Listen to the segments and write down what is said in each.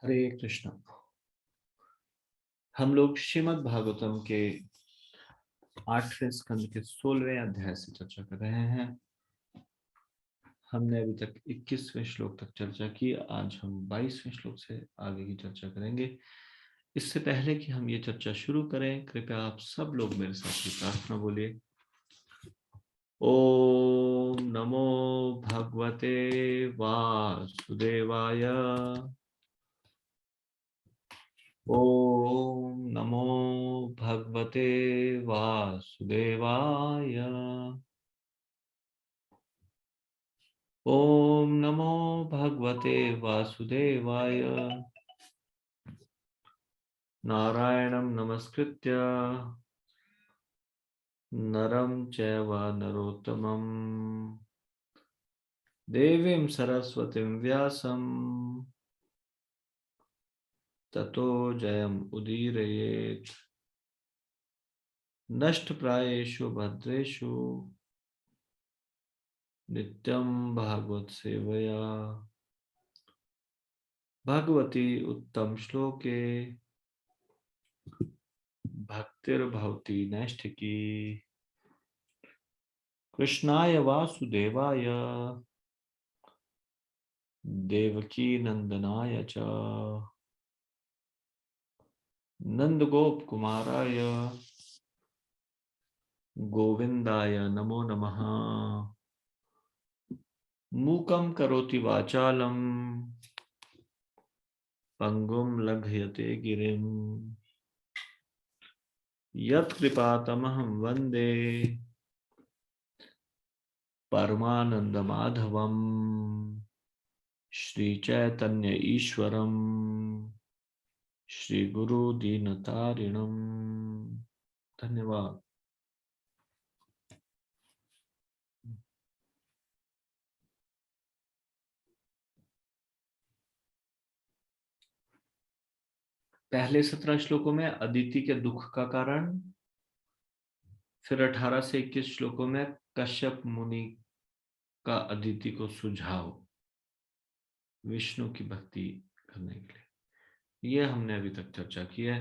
हरे कृष्ण। हम लोग श्रीमद् भागवतम के 8वें स्कंद के 16वें अध्याय से चर्चा कर रहे हैं। हमने अभी तक 21वें श्लोक तक चर्चा की। आज हम 22वें श्लोक से आगे की चर्चा करेंगे। इससे पहले कि हम ये चर्चा शुरू करें, कृपया आप सब लोग मेरे साथ ही प्रार्थना बोलिए। ओम नमो भगवते वासुदेवाय। ओम नमो भगवते वासुदेवाय। ओम नमो भगवते वासुदेवाय। नारायणं नमस्कृत्य नरं चैव नरोत्तमं देवीं सरस्वतीं व्यासं ततो जयम् उदीरयेत्। नष्टप्रायेषु भद्रेषु नित्यं भागवत सेवया भगवती उत्तम श्लोके भक्तिर्भवति नैष्ठिकी। कृष्णाय वासुदेवाय देवकी नंदनाय च नंदगोप कुमाराय गोविंदाय नमो नमः। मूकं करोति वाचालं पंगुं लंघयते गिरिं यत्कृपातमहं वन्दे परमानन्दमाधवम्। श्री चैतन्य ईश्वरम श्री गुरु दीनतारिणम। धन्यवाद। पहले 17 श्लोकों में अदिति के दुख का कारण, फिर 18 से 21 श्लोकों में कश्यप मुनि का अदिति को सुझाव विष्णु की भक्ति करने के लिए, यह हमने अभी तक चर्चा की है।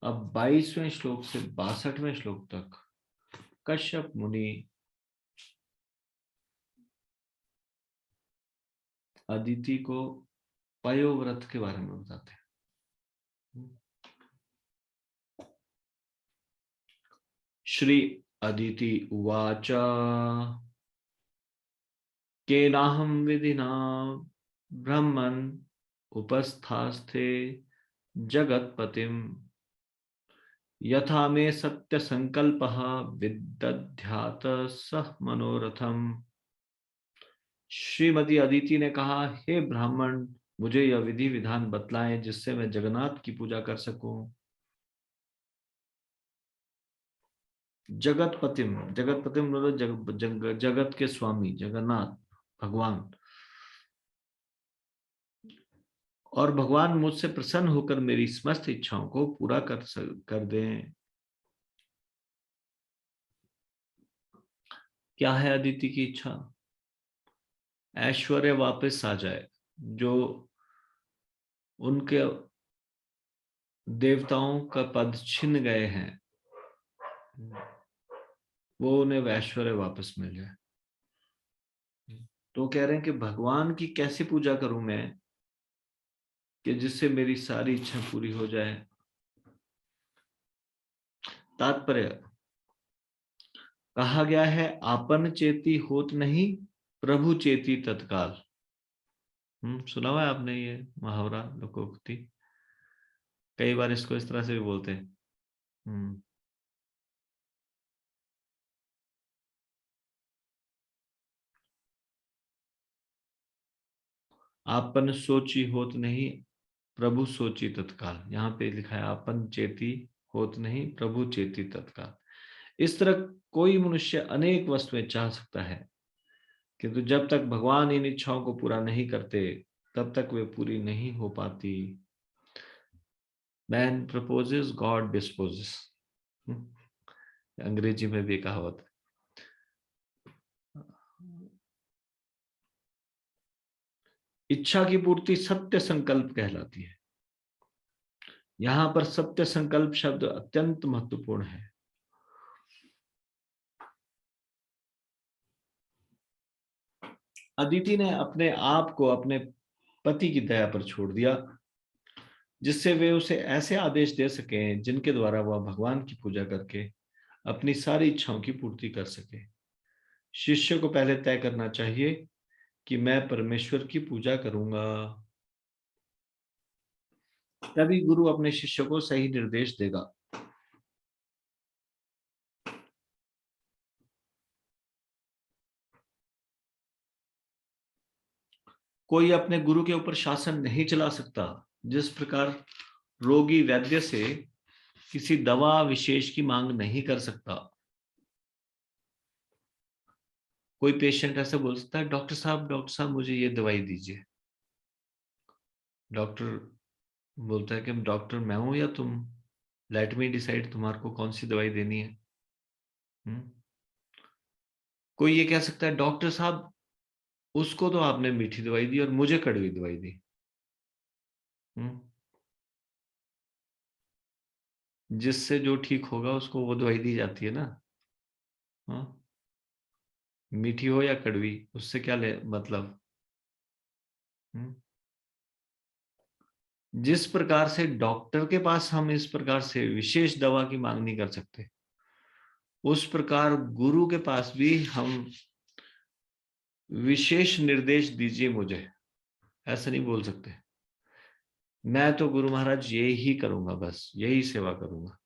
अब 22वें श्लोक से 62वें श्लोक तक कश्यप मुनि अदिति को पयोव्रत के बारे में बताते हैं। श्री अदिति उवाच केनाहं विधिना ब्रह्मन् उपस्थास्थे जगत्पतिं यथा मे सत्य संकल्पः विदध्यात सह मनोरथम। श्रीमती अदिति ने कहा, हे ब्राह्मण, मुझे यह विधि विधान बतलाएं जिससे मैं जगन्नाथ की पूजा कर सकूं। जगतपतिम, जगतपतिम मतलब जगत के स्वामी जगन्नाथ भगवान, और भगवान मुझसे प्रसन्न होकर मेरी समस्त इच्छाओं को पूरा कर दें। क्या है अदिति की इच्छा? ऐश्वर्य वापस आ जाए, जो उनके देवताओं का पद छिन गए हैं, वो उन्हें ऐश्वर्य वापस मिल जाए। तो कह रहे हैं कि भगवान की कैसे पूजा करूं मैं कि जिससे मेरी सारी इच्छा पूरी हो जाए। तात्पर्य कहा गया है, आपन चेती होत नहीं, प्रभु चेती तत्काल। सुना हुआ है आपने ये मुहावरा, लोकोक्ति? कई बार इसको इस तरह से भी बोलते हैं। आपन सोची होत नहीं, प्रभु सोची तत्काल। यहाँ पे लिखा है आपन चेती होत नहीं, प्रभु चेती तत्काल। इस तरह कोई मनुष्य अनेक वस्तुएं चाह सकता है, किंतु जब तक भगवान इन इच्छाओं को पूरा नहीं करते तब तक वे पूरी नहीं हो पाती। मैन प्रपोजेस, गॉड डिस्पोजेस, अंग्रेजी में भी कहावत। इच्छा की पूर्ति सत्य संकल्प कहलाती है। यहां पर सत्य संकल्प शब्द अत्यंत महत्वपूर्ण है। अदिति ने अपने आप को अपने पति की दया पर छोड़ दिया, जिससे वे उसे ऐसे आदेश दे सकें जिनके द्वारा वह भगवान की पूजा करके अपनी सारी इच्छाओं की पूर्ति कर सके। शिष्य को पहले तय करना चाहिए कि मैं परमेश्वर की पूजा करूंगा, तभी गुरु अपने शिष्य को सही निर्देश देगा। कोई अपने गुरु के ऊपर शासन नहीं चला सकता। जिस प्रकार रोगी वैद्य से किसी दवा विशेष की मांग नहीं कर सकता। कोई पेशेंट ऐसे बोल सकता है, डॉक्टर साहब मुझे ये दवाई दीजिए। डॉक्टर बोलता है कि डॉक्टर मैं हूं या तुम, लेट मी डिसाइड तुम्हारे को कौन सी दवाई देनी है। हम्म? कोई ये कह सकता है, डॉक्टर साहब उसको तो आपने मीठी दवाई दी और मुझे कड़वी दवाई दी। हम्म? जिससे जो ठीक होगा उसको वो दवाई दी जाती है ना। हाँ, मीठी हो या कड़वी उससे क्या ले मतलब। हम्म? जिस प्रकार से डॉक्टर के पास हम इस प्रकार से विशेष दवा की मांग नहीं कर सकते, उस प्रकार गुरु के पास भी हम विशेष निर्देश दीजिए मुझे ऐसा नहीं बोल सकते। मैं तो गुरु महाराज ये ही करूंगा, बस यही सेवा करूंगा।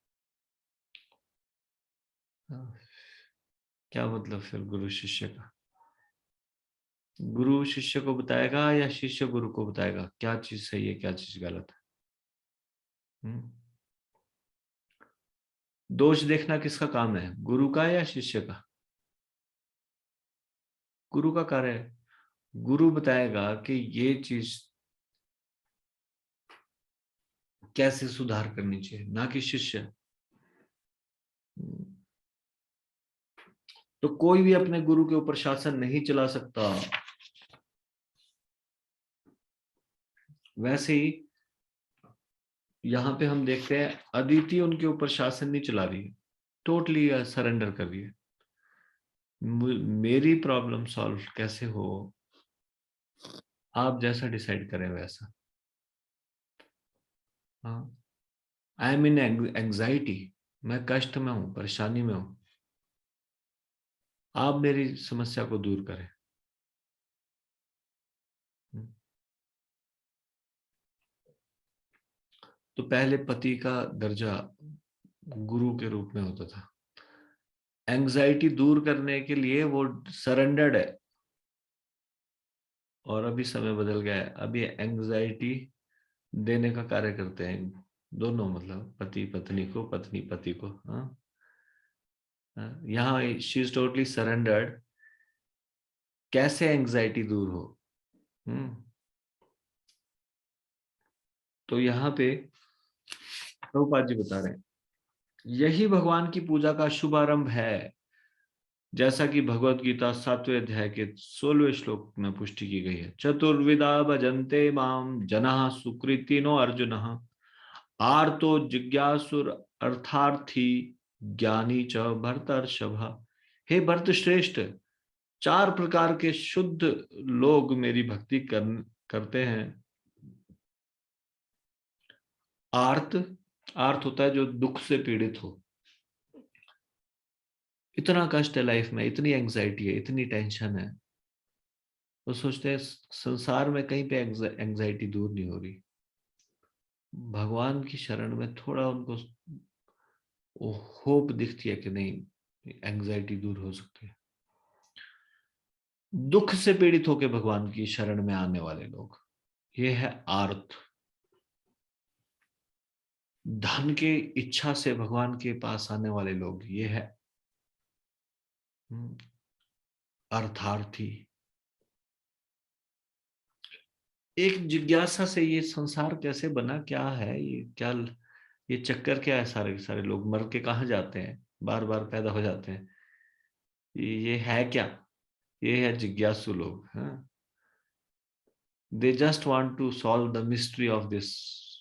हाँ, क्या मतलब फिर गुरु शिष्य का? गुरु शिष्य को बताएगा या शिष्य गुरु को बताएगा क्या चीज सही है क्या चीज गलत है? हम्म? दोष देखना किसका काम है, गुरु का या शिष्य का? गुरु का कार्य है। गुरु बताएगा कि ये चीज कैसे सुधार करनी चाहिए, ना कि शिष्य। तो कोई भी अपने गुरु के ऊपर शासन नहीं चला सकता। वैसे ही यहाँ पे हम देखते हैं अदिति उनके ऊपर शासन नहीं चला रही है, टोटली सरेंडर कर रही है। मेरी प्रॉब्लम सॉल्व कैसे हो, आप जैसा डिसाइड करें वैसा। हाँ, आई एम इन एंग्जाइटी, मैं कष्ट में हूं, परेशानी में हूं, आप मेरी समस्या को दूर करें। तो पहले पति का दर्जा गुरु के रूप में होता था। एंग्जाइटी दूर करने के लिए वो सरेंडर्ड है, और अभी समय बदल गया है। अभी एंग्जाइटी देने का कार्य करते हैं दोनों, मतलब पति पत्नी को, पत्नी पति को। हाँ, यहाँ शी इज टोटली सरेंडर्ड। कैसे एंग्जाइटी दूर हो। हम्म? तो यहाँ पे प्रभुपाद जी बता रहे हैं, यही भगवान की पूजा का शुभारंभ है, जैसा कि भगवत गीता 7वें अध्याय के 16वें श्लोक में पुष्टि की गई है। चतुर्विदा भजन्ते माम जनाः सुकृतिनो अर्जुन, आर्तो जिज्ञासुर अर्थार्थी ज्ञानी च भरतर्षभ। हे भरत श्रेष्ठ, चार प्रकार के शुद्ध लोग मेरी भक्ति करते हैं। आर्त, आर्त होता है जो दुख से पीड़ित हो। इतना कष्ट है लाइफ में, इतनी एंग्जाइटी है, इतनी टेंशन है, तो सोचते हैं संसार में कहीं पे एंग्जाइटी दूर नहीं हो रही। भगवान की शरण में थोड़ा उनको होप दिखती है कि नहीं, एंग्जाइटी दूर हो सकती है। दुख से पीड़ित होकर भगवान की शरण में आने वाले लोग, ये है आर्त। धन के इच्छा से भगवान के पास आने वाले लोग, ये है अर्थार्थी। एक जिज्ञासा से ये संसार कैसे बना, क्या है ये, क्या ये चक्कर क्या है, सारे के सारे लोग मर के कहाँ जाते हैं, बार बार पैदा हो जाते हैं, ये है क्या? ये है जिज्ञासु लोग। हाँ, they just want to solve the mystery of this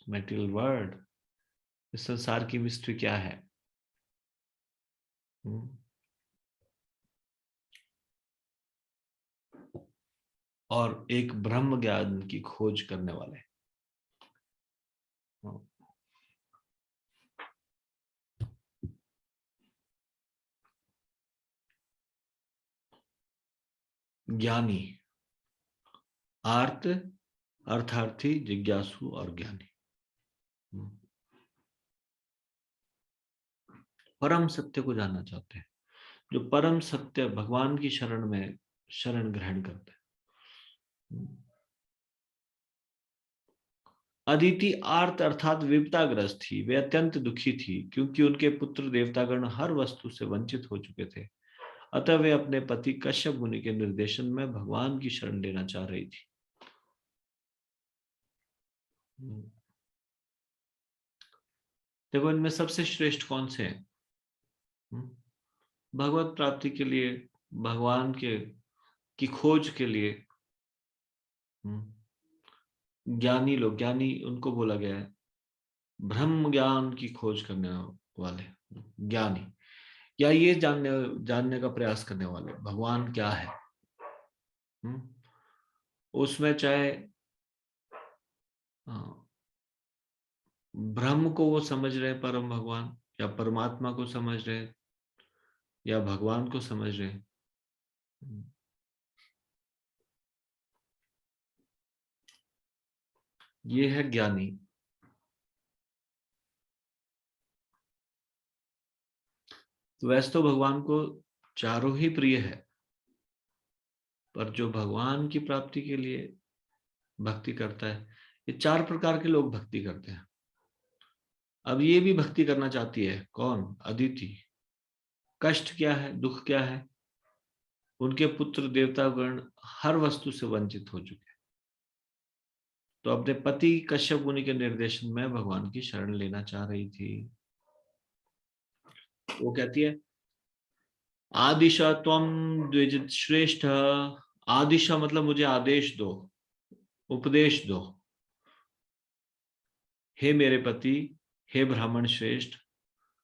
material world. इस संसार की मिस्ट्री क्या है? और एक ब्रह्म ज्ञान की खोज करने वाले। ज्ञानी, आर्त, अर्थार्थी, जिज्ञासु और ज्ञानी। परम सत्य को जानना चाहते हैं, जो परम सत्य भगवान की शरण में शरण ग्रहण करते हैं। अदिति आर्त अर्थात विपदाग्रस्त थी। वे अत्यंत दुखी थी क्योंकि उनके पुत्र देवतागण हर वस्तु से वंचित हो चुके थे। अतः वे अपने पति कश्यप मुनि के निर्देशन में भगवान की शरण लेना चाह रही थी। देखो, इनमें सबसे श्रेष्ठ कौन से हैं? भगवत प्राप्ति के लिए, भगवान के की खोज के लिए ज्ञानी लोग, ज्ञानी उनको बोला गया है, ब्रह्म ज्ञान की खोज करने वाले ज्ञानी, या ये जानने जानने का प्रयास करने वाले भगवान क्या है। उसमें चाहे ब्रह्म को वो समझ रहे परम भगवान, या परमात्मा को समझ रहे, या भगवान को समझ रहे। ये है ज्ञानी। तो वैसे तो भगवान को चारों ही प्रिय है, पर जो भगवान की प्राप्ति के लिए भक्ति करता है, ये चार प्रकार के लोग भक्ति करते हैं। अब ये भी भक्ति करना चाहती है। कौन? अदिति। कष्ट क्या है, दुख क्या है? उनके पुत्र देवतागण हर वस्तु से वंचित हो चुके हैं, तो अपने पति कश्यप मुनि के निर्देशन में भगवान की शरण लेना चाह रही थी। वो कहती है, आदिशा त्वम द्विज श्रेष्ठ। आदिशा मतलब मुझे आदेश दो, उपदेश दो। हे मेरे पति, हे ब्राह्मण श्रेष्ठ,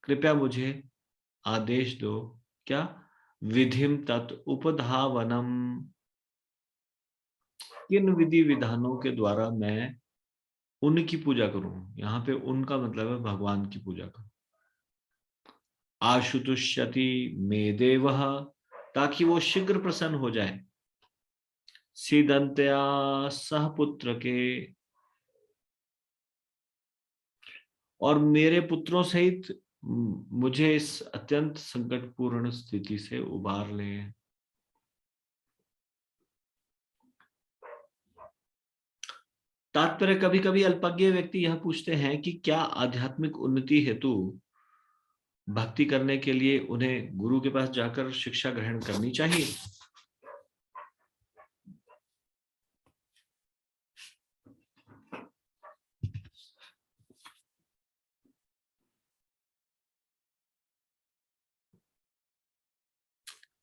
कृपया मुझे आदेश दो। क्या? विधिम तत् उपधावनम। किन विधि विधानों के द्वारा मैं उनकी पूजा करूं? यहाँ पे उनका मतलब है भगवान की पूजा करूं। आशुतुष्यति मे देव, ताकि वो शीघ्र प्रसन्न हो जाए। सीदंतया सह पुत्र के, और मेरे पुत्रों सहित मुझे इस अत्यंत संकटपूर्ण स्थिति से उबार ले। तात्पर्य, कभी कभी अल्पज्ञ व्यक्ति यह पूछते हैं कि क्या आध्यात्मिक उन्नति हेतु भक्ति करने के लिए उन्हें गुरु के पास जाकर शिक्षा ग्रहण करनी चाहिए?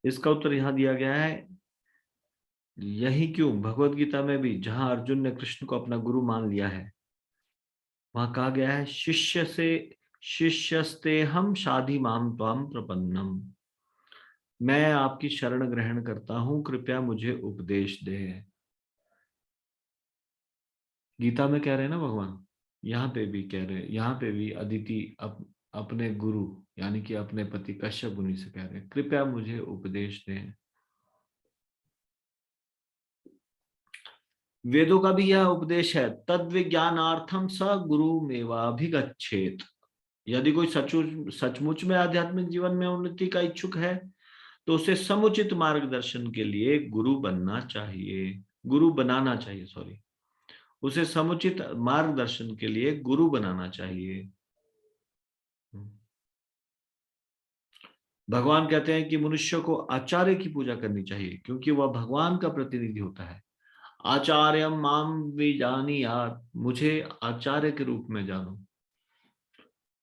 इसका उत्तर यहां दिया गया है। यही क्यों भगवत गीता में भी, जहां अर्जुन ने कृष्ण को अपना गुरु मान लिया है, वहां कहा गया है, शिष्यस्ते हम शाधि माम त्वाम प्रपन्नम। मैं आपकी शरण ग्रहण करता हूं, कृपया मुझे उपदेश दे। गीता में कह रहे हैं ना भगवान, यहाँ पे भी कह रहे हैं, यहाँ पे भी अदिति अपने गुरु यानी कि अपने पति कश्यप मुनि से कह रहे हैं, कृपया मुझे उपदेश दें। वेदों का भी यह उपदेश है, तद विज्ञानार्थम स गुरु मेवाभिगच्छेत। यदि कोई सचमुच में आध्यात्मिक जीवन में उन्नति का इच्छुक है, तो उसे समुचित मार्गदर्शन के लिए गुरु बनना चाहिए, गुरु बनाना चाहिए, सॉरी, उसे समुचित मार्गदर्शन के लिए गुरु बनाना चाहिए। भगवान कहते हैं कि मनुष्य को आचार्य की पूजा करनी चाहिए, क्योंकि वह भगवान का प्रतिनिधि होता है। आचार्य माम विजानीयात्, मुझे आचार्य के रूप में जानो।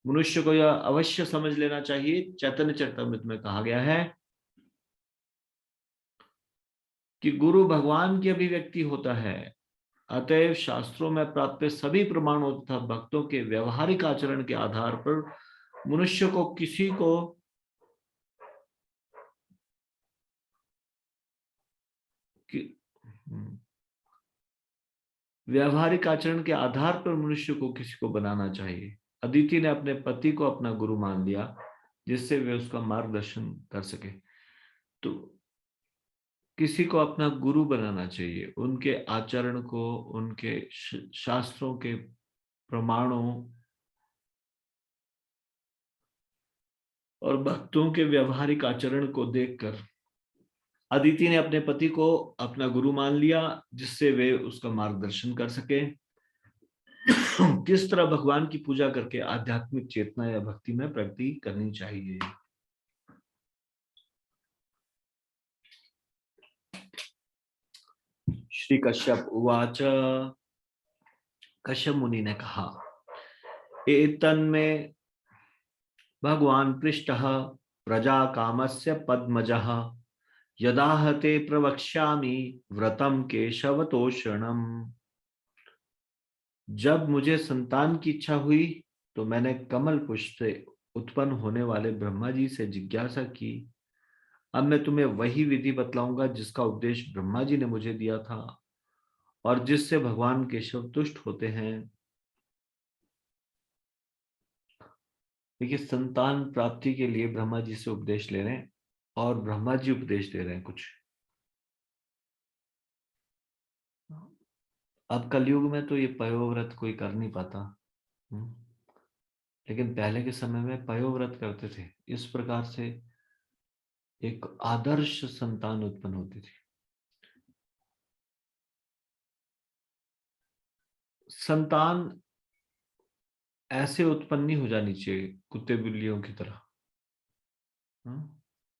मनुष्य को यह अवश्य समझ लेना चाहिए, चैतन्य चरितमृत में कहा गया है कि गुरु भगवान की अभिव्यक्ति होता है। अतएव शास्त्रों में प्राप्त सभी प्रमाणों तथा भक्तों के व्यवहारिक आचरण के आधार पर मनुष्य को किसी को व्यवहारिक आचरण के आधार पर मनुष्य को किसी को बनाना चाहिए। अदिति ने अपने पति को अपना गुरु मान लिया जिससे वे उसका मार्गदर्शन कर सके। तो किसी को अपना गुरु बनाना चाहिए, उनके आचरण को, उनके शास्त्रों के प्रमाणों और भक्तों के व्यवहारिक आचरण को देखकर अदिति ने अपने पति को अपना गुरु मान लिया जिससे वे उसका मार्गदर्शन कर सके। किस तरह भगवान की पूजा करके आध्यात्मिक चेतना या भक्ति में प्रगति करनी चाहिए। श्री कश्यप उवाच। कश्यप मुनि ने कहा, एतन्मे भगवान पृष्टः प्रजा कामस्य पद्मजः यदाहते प्रवक्ष्यामि व्रतम केशवतोषणम। जब मुझे संतान की इच्छा हुई तो मैंने कमल पुष्प से उत्पन्न होने वाले ब्रह्मा जी से जिज्ञासा की। अब मैं तुम्हें वही विधि बतलाऊंगा जिसका उपदेश ब्रह्मा जी ने मुझे दिया था और जिससे भगवान केशव तुष्ट होते हैं। देखिए, संतान प्राप्ति के लिए ब्रह्मा जी से उपदेश ले रहे हैं और ब्रह्मा जी उपदेश दे रहे हैं कुछ। अब कलयुग में तो ये पयोव्रत कोई कर नहीं पाता, लेकिन पहले के समय में पयोव्रत करते थे। इस प्रकार से एक आदर्श संतान उत्पन्न होती थी। संतान ऐसे उत्पन्न नहीं हो जानी चाहिए कुत्ते बिल्लियों की तरह।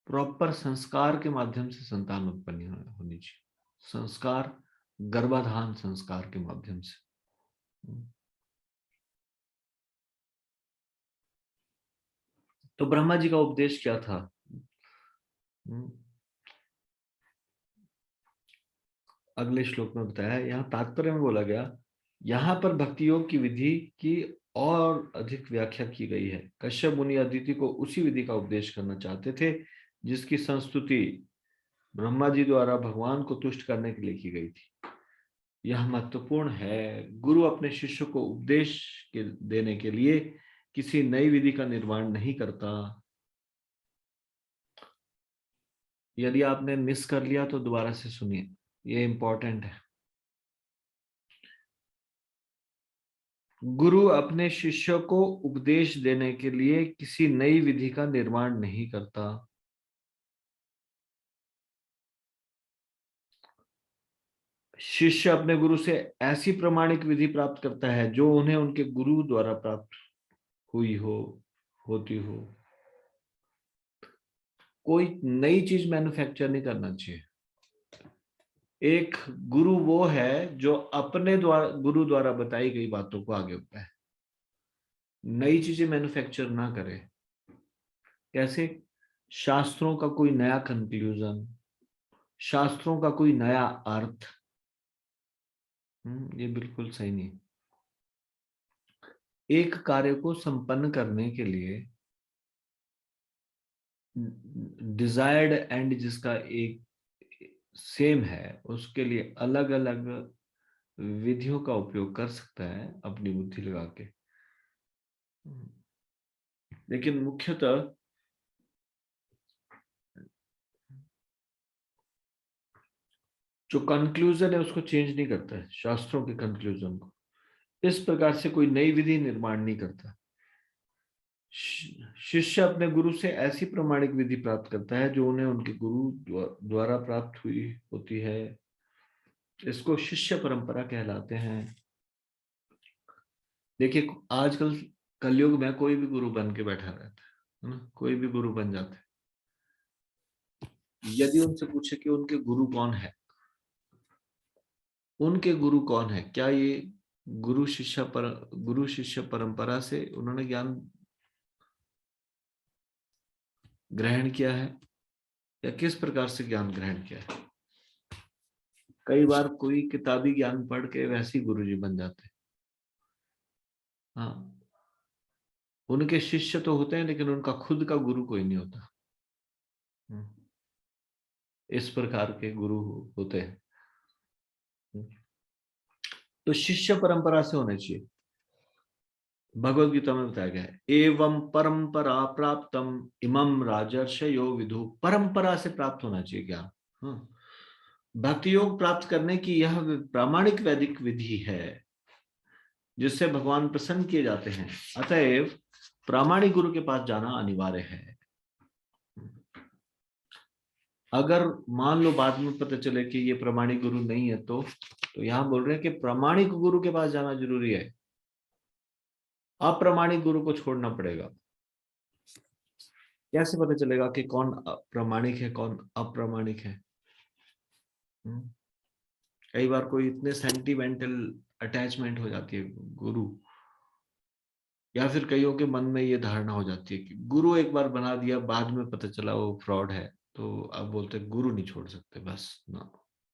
प्रॉपर संस्कार के माध्यम से संतान उत्पन्न होनी चाहिए। संस्कार, गर्भाधान संस्कार के माध्यम से। तो ब्रह्मा जी का उपदेश क्या था? अगले श्लोक में बताया है। यहाँ तात्पर्य में बोला गया, यहाँ पर भक्ति योग की विधि की और अधिक व्याख्या की गई है। कश्यप मुनि अदिति को उसी विधि का उपदेश करना चाहते थे जिसकी संस्तुति ब्रह्मा जी द्वारा भगवान को तुष्ट करने के लिए की गई थी। यह महत्वपूर्ण है। गुरु अपने शिष्य को उपदेश देने के लिए किसी नई विधि का निर्माण नहीं करता। यदि आपने मिस कर लिया तो दोबारा से सुनिए, ये इंपॉर्टेंट है। गुरु अपने शिष्य को उपदेश देने के लिए किसी नई विधि का निर्माण नहीं करता। शिष्य अपने गुरु से ऐसी प्रमाणिक विधि प्राप्त करता है जो उन्हें उनके गुरु द्वारा प्राप्त होती हो। कोई नई चीज मैन्युफैक्चर नहीं करना चाहिए। एक गुरु वो है जो अपने गुरु द्वारा बताई गई बातों को आगे बढ़ाए, नई चीजें मैन्युफैक्चर ना करे। कैसे? शास्त्रों का कोई नया कंक्लूजन, शास्त्रों का कोई नया अर्थ, ये बिल्कुल सही नहीं। एक कार्य को संपन्न करने के लिए डिजायर्ड एंड जिसका एक सेम है, उसके लिए अलग अलग विधियों का उपयोग कर सकता है अपनी बुद्धि लगा के। लेकिन मुख्यतः जो कंक्लूजन है उसको चेंज नहीं करता है, शास्त्रों के कंक्लूजन को। इस प्रकार से कोई नई विधि निर्माण नहीं करता। शिष्य अपने गुरु से ऐसी प्रमाणिक विधि प्राप्त करता है जो उन्हें उनके गुरु द्वारा प्राप्त हुई होती है। इसको शिष्य परंपरा कहलाते हैं। देखिए, आजकल कलयुग में कोई भी गुरु बन के बैठा रहता है ना, कोई भी गुरु बन जाता है। यदि उनसे पूछे कि उनके गुरु कौन है, उनके गुरु कौन है, क्या ये गुरु शिष्य परंपरा से उन्होंने ज्ञान ग्रहण किया है या किस प्रकार से ज्ञान ग्रहण किया है? कई बार कोई किताबी ज्ञान पढ़ के वैसे ही गुरुजी बन जाते हैं। हाँ, उनके शिष्य तो होते हैं लेकिन उनका खुद का गुरु कोई नहीं होता। इस प्रकार के गुरु होते हैं। तो शिष्य परंपरा से होने चाहिए। भगवत गीता में बताया गया है, एवं परंपरा प्राप्तम इमम राजर्षयो विदु। परंपरा से प्राप्त होना चाहिए ज्ञान। हाँ, भक्ति योग प्राप्त करने की यह प्रामाणिक वैदिक विधि है जिससे भगवान प्रसन्न किए जाते हैं। अतएव प्रामाणिक गुरु के पास जाना अनिवार्य है। अगर मान लो बाद में पता चले कि ये प्रामाणिक गुरु नहीं है तो यहां बोल रहे हैं कि प्रामाणिक गुरु के पास जाना जरूरी है, अप्रामाणिक गुरु को छोड़ना पड़ेगा। कैसे पता चलेगा कि कौन प्रामाणिक है कौन अप्रामाणिक है? कई बार कोई इतने सेंटिमेंटल अटैचमेंट हो जाती है गुरु, या फिर कईयों के मन में ये धारणा हो जाती है कि गुरु एक बार बना दिया, बाद में पता चला वो फ्रॉड है, तो अब बोलते गुरु नहीं छोड़ सकते। बस ना,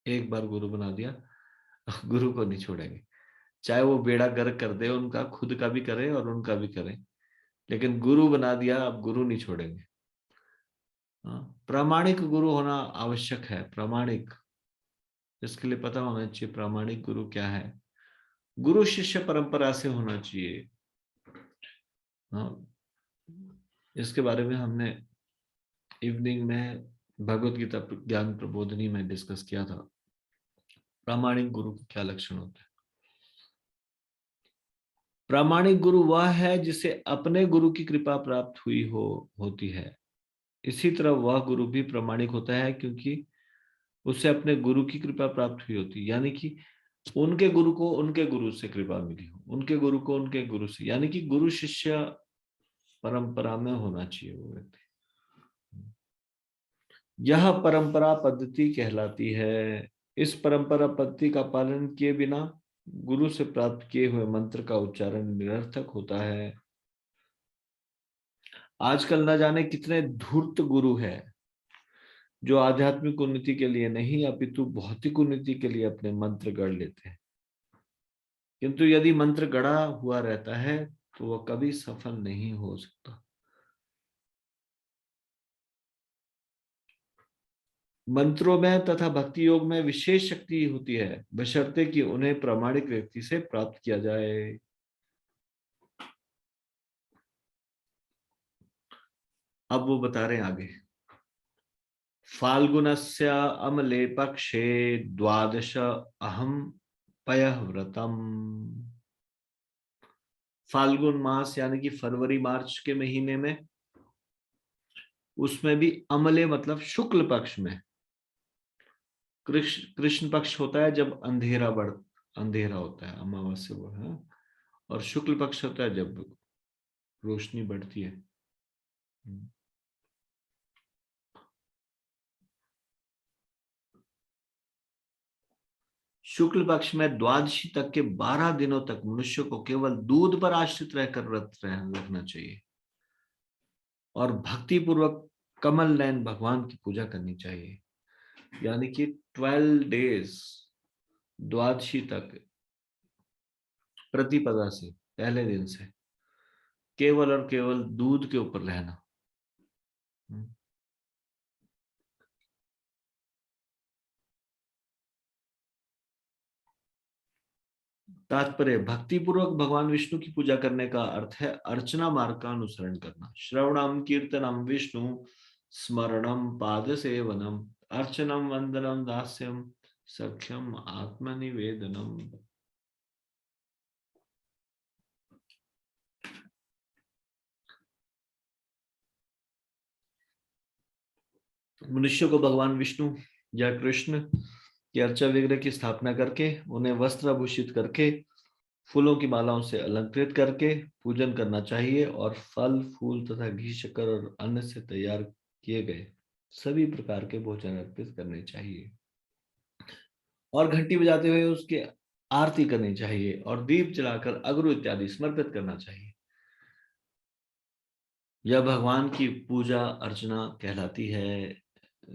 एक बार गुरु बना दिया, गुरु को नहीं छोड़ेंगे, चाहे वो बेड़ा गर्क कर दे, उनका खुद का भी करे और उनका भी करे, लेकिन गुरु बना दिया, अब गुरु नहीं छोड़ेंगे। प्रामाणिक गुरु होना आवश्यक है। प्रामाणिक, इसके लिए पता होना चाहिए प्रामाणिक गुरु क्या है। गुरु शिष्य परंपरा से होना चाहिए। हाँ, इसके बारे में हमने इवनिंग में भगवत गीता ज्ञान प्रबोधनी में डिस्कस किया था। प्रामाणिक गुरु के क्या लक्षण होते हैं? प्रामाणिक गुरु वह है जिसे अपने गुरु की कृपा प्राप्त हुई होती है। इसी तरह वह गुरु भी प्रामाणिक होता है क्योंकि उसे अपने गुरु की कृपा प्राप्त हुई होती है। यानी कि उनके गुरु को उनके गुरु से कृपा मिली हो, उनके गुरु को उनके गुरु से, यानी कि गुरु शिष्य परंपरा में होना चाहिए वो व्यक्ति। यह परंपरा पद्धति कहलाती है। इस परंपरा पद्धति का पालन किए बिना गुरु से प्राप्त किए हुए मंत्र का उच्चारण निरर्थक होता है। आजकल न जाने कितने धूर्त गुरु हैं जो आध्यात्मिक उन्नति के लिए नहीं अपितु भौतिक उन्नति के लिए अपने मंत्र गढ़ लेते हैं, किंतु यदि मंत्र गढ़ा हुआ रहता है तो वह कभी सफल नहीं हो सकता। मंत्रों में तथा भक्ति योग में विशेष शक्ति होती है, बशर्ते कि उन्हें प्रामाणिक व्यक्ति से प्राप्त किया जाए। अब वो बता रहे हैं आगे, फाल्गुनस्य अमले पक्षे द्वादश अहम पयः व्रतम। फाल्गुन मास यानी कि फरवरी मार्च के महीने में, उसमें भी अमले मतलब शुक्ल पक्ष में। कृष्ण पक्ष होता है जब अंधेरा होता है, अमावस्या वो है, और शुक्ल पक्ष होता है जब रोशनी बढ़ती है। शुक्ल पक्ष में द्वादशी तक के 12 दिनों तक मनुष्य को केवल दूध पर आश्रित रहकर व्रत रखना चाहिए और भक्ति पूर्वक कमल नयन भगवान की पूजा करनी चाहिए। यानी कि 12 डेज, द्वादशी तक, प्रतिपदा से, पहले दिन से केवल और केवल दूध के ऊपर रहना। तात्पर्य, भक्ति पूर्वक भगवान विष्णु की पूजा करने का अर्थ है अर्चना मार्ग का अनुसरण करना। श्रवणम कीर्तनम विष्णु स्मरणम पाद सेवनम अर्चनम वंदनम दास्यम सख्यम आत्मनिवेदनम। मनुष्य को भगवान विष्णु या कृष्ण की अर्चा विग्रह की स्थापना करके, उन्हें वस्त्र आभूषित करके, फूलों की मालाओं से अलंकृत करके पूजन करना चाहिए और फल फूल तथा घी शक्कर और अन्न से तैयार किए गए सभी प्रकार के भोजन अर्पित करने चाहिए और घंटी बजाते हुए उसकी आरती करनी चाहिए और दीप जलाकर अगरु इत्यादि समर्पित करना चाहिए। यह भगवान की पूजा अर्चना कहलाती है।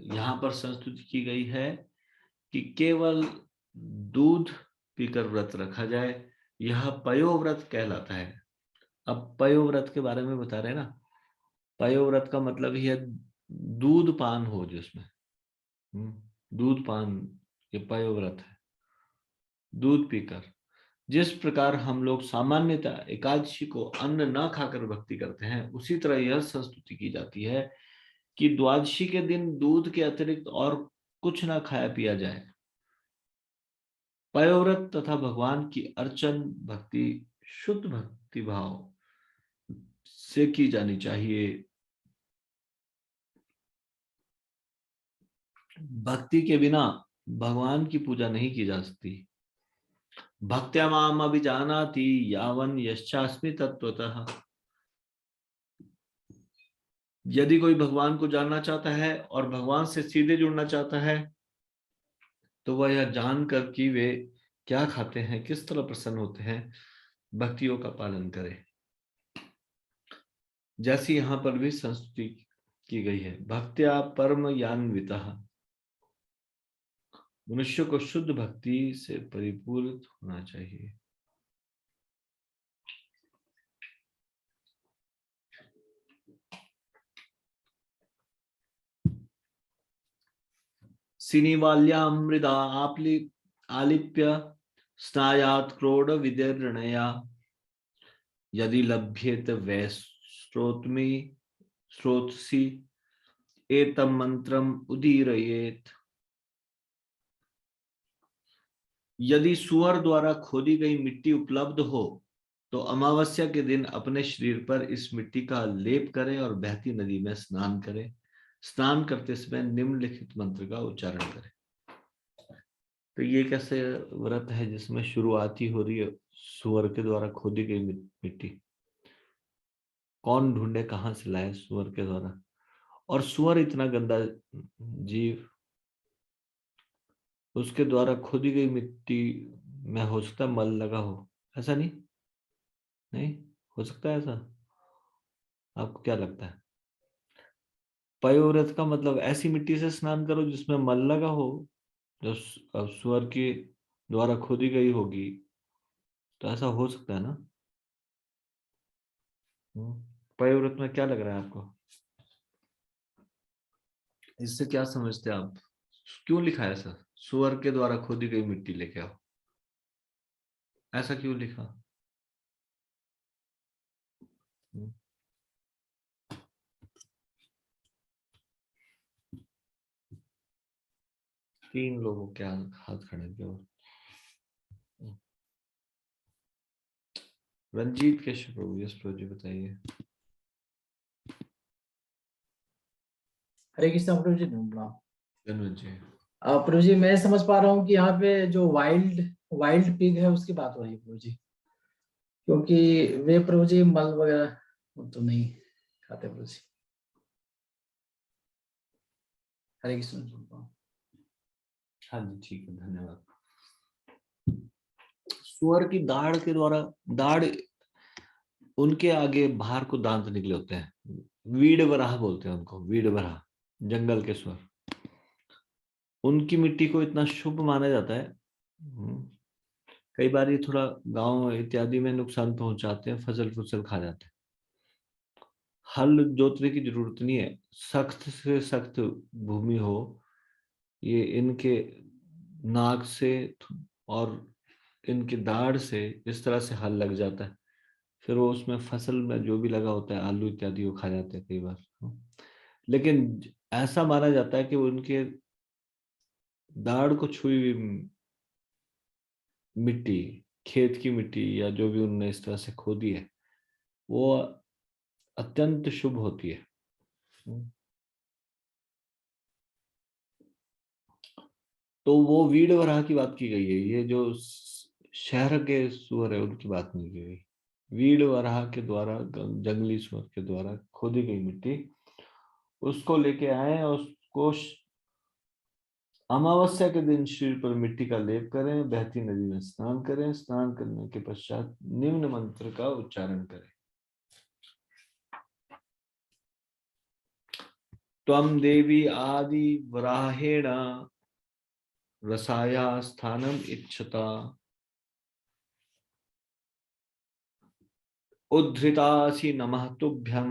यहाँ पर संस्तुति की गई है कि केवल दूध पीकर व्रत रखा जाए, यह पयोव्रत कहलाता है। अब पयोव्रत के बारे में बता रहे हैं ना, पयोव्रत का मतलब ही है दूध पान हो जिसमें, दूध पान, ये पयोव्रत है, दूध पीकर। जिस प्रकार हम लोग सामान्यतः एकादशी को अन्न न खाकर भक्ति करते हैं, उसी तरह यह संस्तुति की जाती है कि द्वादशी के दिन दूध के अतिरिक्त और कुछ ना खाया पिया जाए। पयोव्रत तथा भगवान की अर्चन भक्ति शुद्ध भक्ति भाव से की जानी चाहिए। भक्ति के बिना भगवान की पूजा नहीं की जा सकती। भक्त्या माम अभिजानाति यावन यश्चास्मि तत्वतः। यदि कोई भगवान को जानना चाहता है और भगवान से सीधे जुड़ना चाहता है, तो वह यह जानकर कि वे क्या खाते हैं, किस तरह प्रसन्न होते हैं, भक्तियों का पालन करे। जैसी यहाँ पर भी संस्तुति की गई है, भक्त्या परम यान्वितः। मनुष्य को शुद्ध भक्ति से परिपूर्ण होना चाहिए। सिनीवाल्यामृदा आलिप्य स्नायात् क्रोड विदर्णया यदि लभ्येत वै स्रोतसी एतम मंत्रम उदीरयेत। यदि सुअर द्वारा खोदी गई मिट्टी उपलब्ध हो तो अमावस्या के दिन अपने शरीर पर इस मिट्टी का लेप करें और बहती नदी में स्नान करें। स्नान करते समय निम्नलिखित मंत्र का उच्चारण करें। तो ये कैसे व्रत है जिसमें शुरुआत ही हो रही है सुअर के द्वारा खोदी गई मिट्टी। कौन ढूंढे, कहां से लाए सुअर के द्वारा। और सुअर इतना गंदा जीव, उसके द्वारा खोदी गई मिट्टी में हो सकता है मल लगा हो, ऐसा नहीं? नहीं हो सकता है ऐसा? आपको क्या लगता है? पयोव्रत का मतलब ऐसी मिट्टी से स्नान करो जिसमें मल लगा हो, जो सुअर के द्वारा खोदी गई होगी, तो ऐसा हो सकता है ना? पयोव्रत में क्या लग रहा है आपको? इससे क्या समझते हैं आप? क्यों लिखा है ऐसा, सुअर के द्वारा खोदी गई मिट्टी लेके आओ, ऐसा क्यों लिखा? तीन लोगों के हाथ खड़े किए। रंजीत केशव प्रभु, यस प्रभु जी बताइए। हरे कृष्णा प्रभु जी, प्रणाम। धन्यवाद जी। प्रभु जी, मैं समझ पा रहा हूँ कि यहाँ पे जो वाइल्ड वाइल्ड पिग है उसकी बात हो रही है प्रभु जी, क्योंकि वे प्रभु जी मल वगैरह वो तो नहीं खाते प्रभु जी। हरे कृष्ण। हाँ जी ठीक है, धन्यवाद। सुअर की दाढ़ के द्वारा, दाढ़ उनके आगे बाहर को दांत निकले होते हैं, वीड वराह बोलते हैं उनको, वीड वराह, जंगल के सुअर। उनकी मिट्टी को इतना शुभ माना जाता है। कई बार ये थोड़ा गांव इत्यादि में नुकसान पहुंचाते हैं, फसल खा जाते हैं। हल जोतने की जरूरत नहीं है, सख्त से सख्त भूमि हो, ये इनके नाक से और इनके दाढ़ से इस तरह से हल लग जाता है, फिर वो उसमें फसल में जो भी लगा होता है, आलू इत्यादि, वो खा जाते हैं कई बार। लेकिन ऐसा माना जाता है कि उनके दाढ़ को छुई हुई मिट्टी, खेत की मिट्टी या जो भी उन्होंने इस तरह से खोदी है, वो अत्यंत शुभ होती है। तो वो वीड वराह की बात की गई है, ये जो शहर के सुअर है उनकी बात नहीं की गई। वीड वराह के द्वारा, जंगली सुअर के द्वारा खोदी गई मिट्टी, उसको लेके आए और उसको अमावस्या के दिन शरीर पर मिट्टी का लेप करें, बहती नदी में स्नान करें, स्नान करने के पश्चात निम्न मंत्र का उच्चारण करें। त्वं देवी आदि वराहेण रसाया स्थानम इच्छता उद्धृतासि नमः तुभ्यं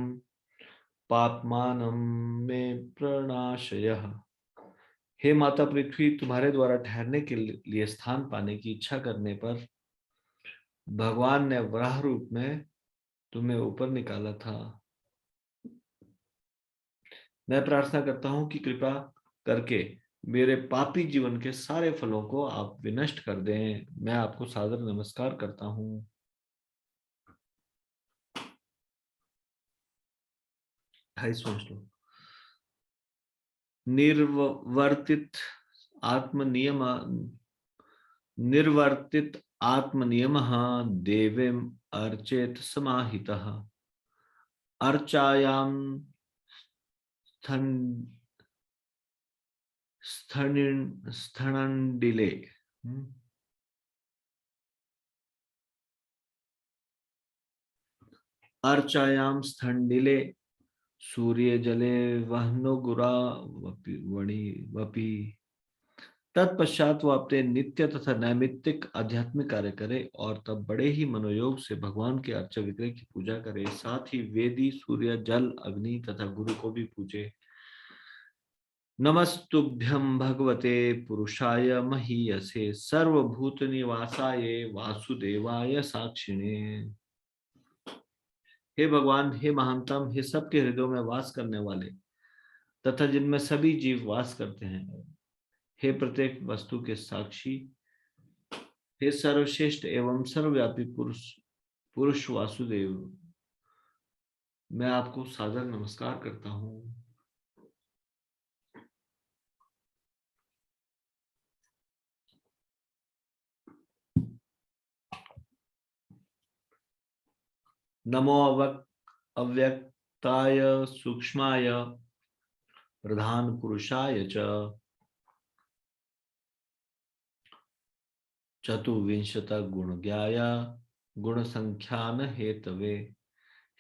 पापमानं मे प्रणाशयः। हे माता पृथ्वी, तुम्हारे द्वारा ठहरने के लिए स्थान पाने की इच्छा करने पर भगवान ने वराह रूप में तुम्हें ऊपर निकाला था। मैं प्रार्थना करता हूं कि कृपा करके मेरे पापी जीवन के सारे फलों को आप विनष्ट कर दें। मैं आपको सादर नमस्कार करता हूं। 28वां श्लोक। निर्वर्तित आत्मनियमः देवीम् अर्चेत समाहितः। अर्चायां स्थणिडिले। अर्चायां स्थंडिले सूर्य जले वहनो गुरा वपि। तत्पश्चात वो अपने नित्य तथा नैमित्तिक आध्यात्मिक कार्य करे और तब बड़े ही मनोयोग से भगवान के अर्चा विग्रह की पूजा करे। साथ ही वेदी, सूर्य, जल, अग्नि तथा गुरु को भी पूजे। नमस्तुभ्यं भगवते पुरुषाय महीयसे सर्वभूत निवासाय वासुदेवाय साक्षिणे। हे भगवान, हे महानतम, हे सबके हृदयों में वास करने वाले तथा जिनमें सभी जीव वास करते हैं, हे प्रत्येक वस्तु के साक्षी, हे सर्वश्रेष्ठ एवं सर्वव्यापी पुरुष वासुदेव, मैं आपको सादर नमस्कार करता हूं। नमो अव्यक्ताय सूक्ष्माय प्रधान पुरुषाय च चतुर्विंशत गुणज्ञाय गुण संख्यान हेतवे।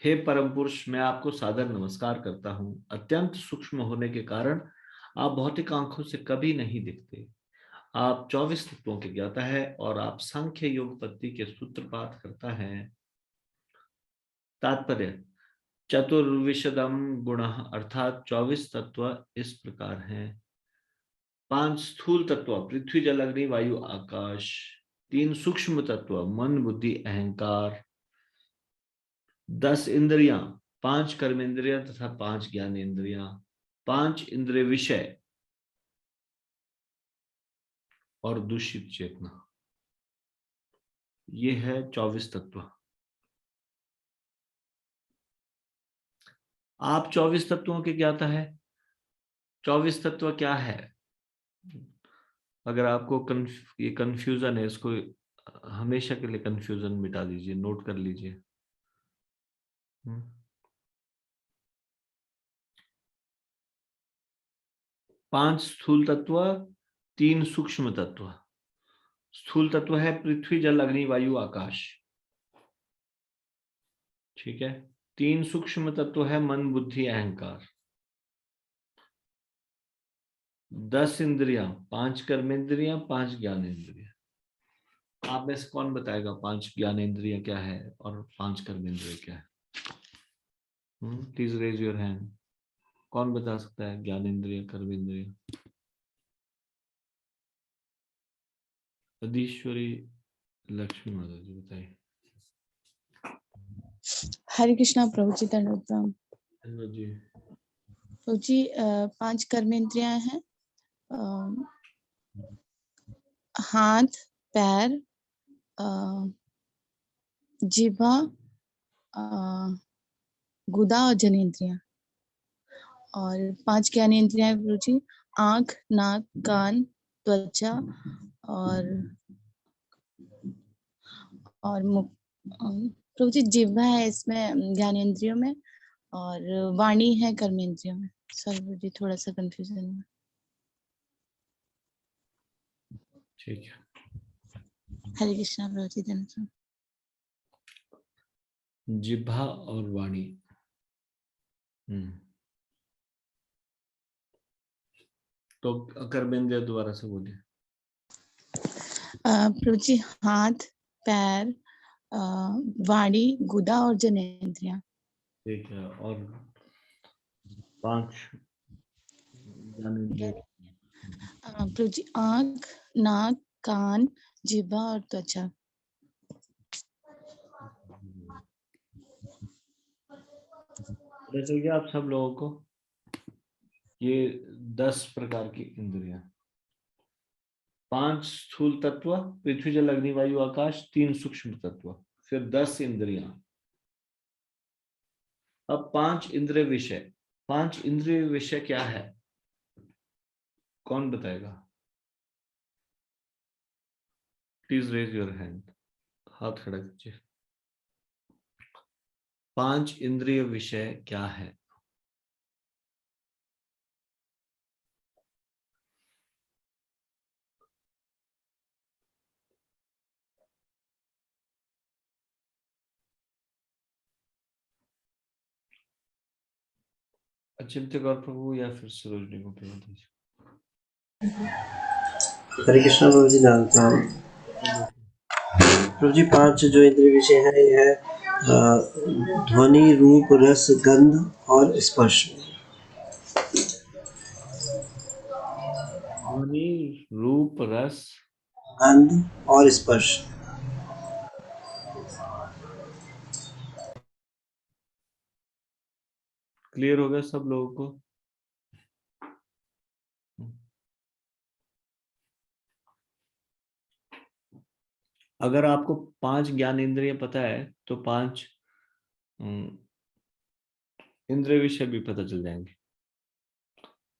हे परम पुरुष, मैं आपको सादर नमस्कार करता हूं। अत्यंत सूक्ष्म होने के कारण आप भौतिक आंखों से कभी नहीं दिखते। आप 24 तत्वों के ज्ञाता है और आप सांख्य योग पद्धति के सूत्रपात करता है। तात्पर्य: चतुर्विशदम गुण अर्थात 24 तत्व इस प्रकार हैं। 5 स्थूल तत्व पृथ्वी, जल, अग्नि, वायु, आकाश। 3 सूक्ष्म तत्व मन, बुद्धि, अहंकार। 10 इंद्रियां, 5 कर्मेंद्रियां तथा 5 ज्ञानेंद्रियां। 5 इंद्रिय विषय और दूषित चेतना। ये है 24 तत्व। आप 24 तत्वों के ज्ञाता है। 24 तत्व क्या है? अगर आपको ये कंफ्यूजन है, इसको हमेशा के लिए कंफ्यूजन मिटा दीजिए, नोट कर लीजिए। 5 स्थूल तत्व, 3 सूक्ष्म तत्व। स्थूल तत्व है पृथ्वी, जल, अग्नि, वायु, आकाश। ठीक है। 3 सूक्ष्म तत्व है मन, बुद्धि, अहंकार। 10 इंद्रियां, 5 कर्मेंद्रियां, 5 ज्ञानेंद्रियां। आप में से कौन बताएगा 5 ज्ञानेंद्रियां क्या है और 5 कर्मेंद्रिय क्या है? Please raise your hand. कौन बता सकता है ज्ञानेंद्रिय, कर्मेंद्रिय? अधीश्वरी लक्ष्मी माता जी बताइए। हरे कृष्णा प्रभु जी, धन्यवाद जी। प्रभु जी। 5 कर्मेंद्रियां हैं। हाथ, पैर, जिह्वा, गुदा और जनेंद्रियां। और 5 ज्ञानेंद्रियां हैं प्रभु जी। आँख, नाक, कान, त्वचा और मुख। प्रभु जी जिह्वा है इसमें ज्ञानेंद्रियों में, और वाणी है कर्मेंद्रियों में। सॉरी प्रभु जी, थोड़ा सा कंफ्यूजन है। ठीक है। हरे कृष्णा प्रभु जी, धन्यवाद। जिह्वा और वाणी। तो कर्मेंद्रिय दोबारा से बोलिए। प्रभु जी हाथ, पैर, वाणी, गुदा और जनेंद्रियां। ठीक है, और 5 ज्ञानेंद्रिय। प्रभु जी आँख, नाक, कान, जिह्वा और त्वचा। पता चल गया आप सब लोगों को, ये 10 प्रकार की इंद्रियां। 5 स्थूल तत्व, पृथ्वी जल अग्नि वायु आकाश, 3 सूक्ष्म तत्व, फिर 10 इंद्रियां। अब 5 इंद्रिय विषय। 5 इंद्रिय विषय क्या है, कौन बताएगा? प्लीज रेज योर हैंड, हाथ खड़ा कीजिए। 5 इंद्रिय विषय क्या है? अचिंत्य गौर प्रभु या फिर सरोजनी को प्रभु दीजिए। हरे कृष्णा प्रभु जी, जानता हूँ प्रभु जी। 5 जो इंद्रिय विषय है यह है ध्वनि, रूप, रस, गंध और स्पर्श। ध्वनि, रूप, रस, गंध और स्पर्श। क्लियर हो गया सब लोगों को? अगर आपको 5 ज्ञान इंद्रिय पता है तो 5 इंद्रिय विषय भी पता चल जाएंगे।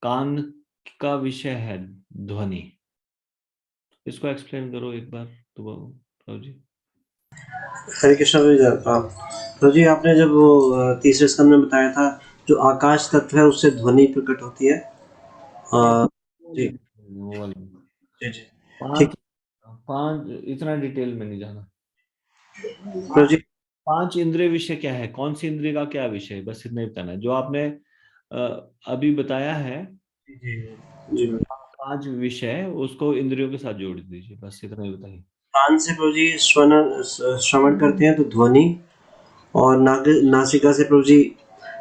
कान का विषय है ध्वनि, इसको एक्सप्लेन करो एक बार प्रभु जी। हरे कृष्णा प्रभु जी, जानता हूँ प्रभु जी। आपने जब वो तीसरे स्कंद में बताया था, जो आकाश तत्व है उससे ध्वनि प्रकट होती है। जी वो वाली। जी जी, ठीक 5 इतना डिटेल में नहीं जाना। प्रभु जी। 5 इंद्रिय विषय क्या है, कौन सी इंद्रिय का क्या विषय है, बस इतना ही बताना है। जो आपने अभी बताया है जी जी, 5 विषय, उसको इंद्रियों के साथ जोड़ दीजिए, बस इतना ही बताइए। कान से प्रभु जी श्रवण करते हैं तो ध्वनि, और नासिका से प्रभु जी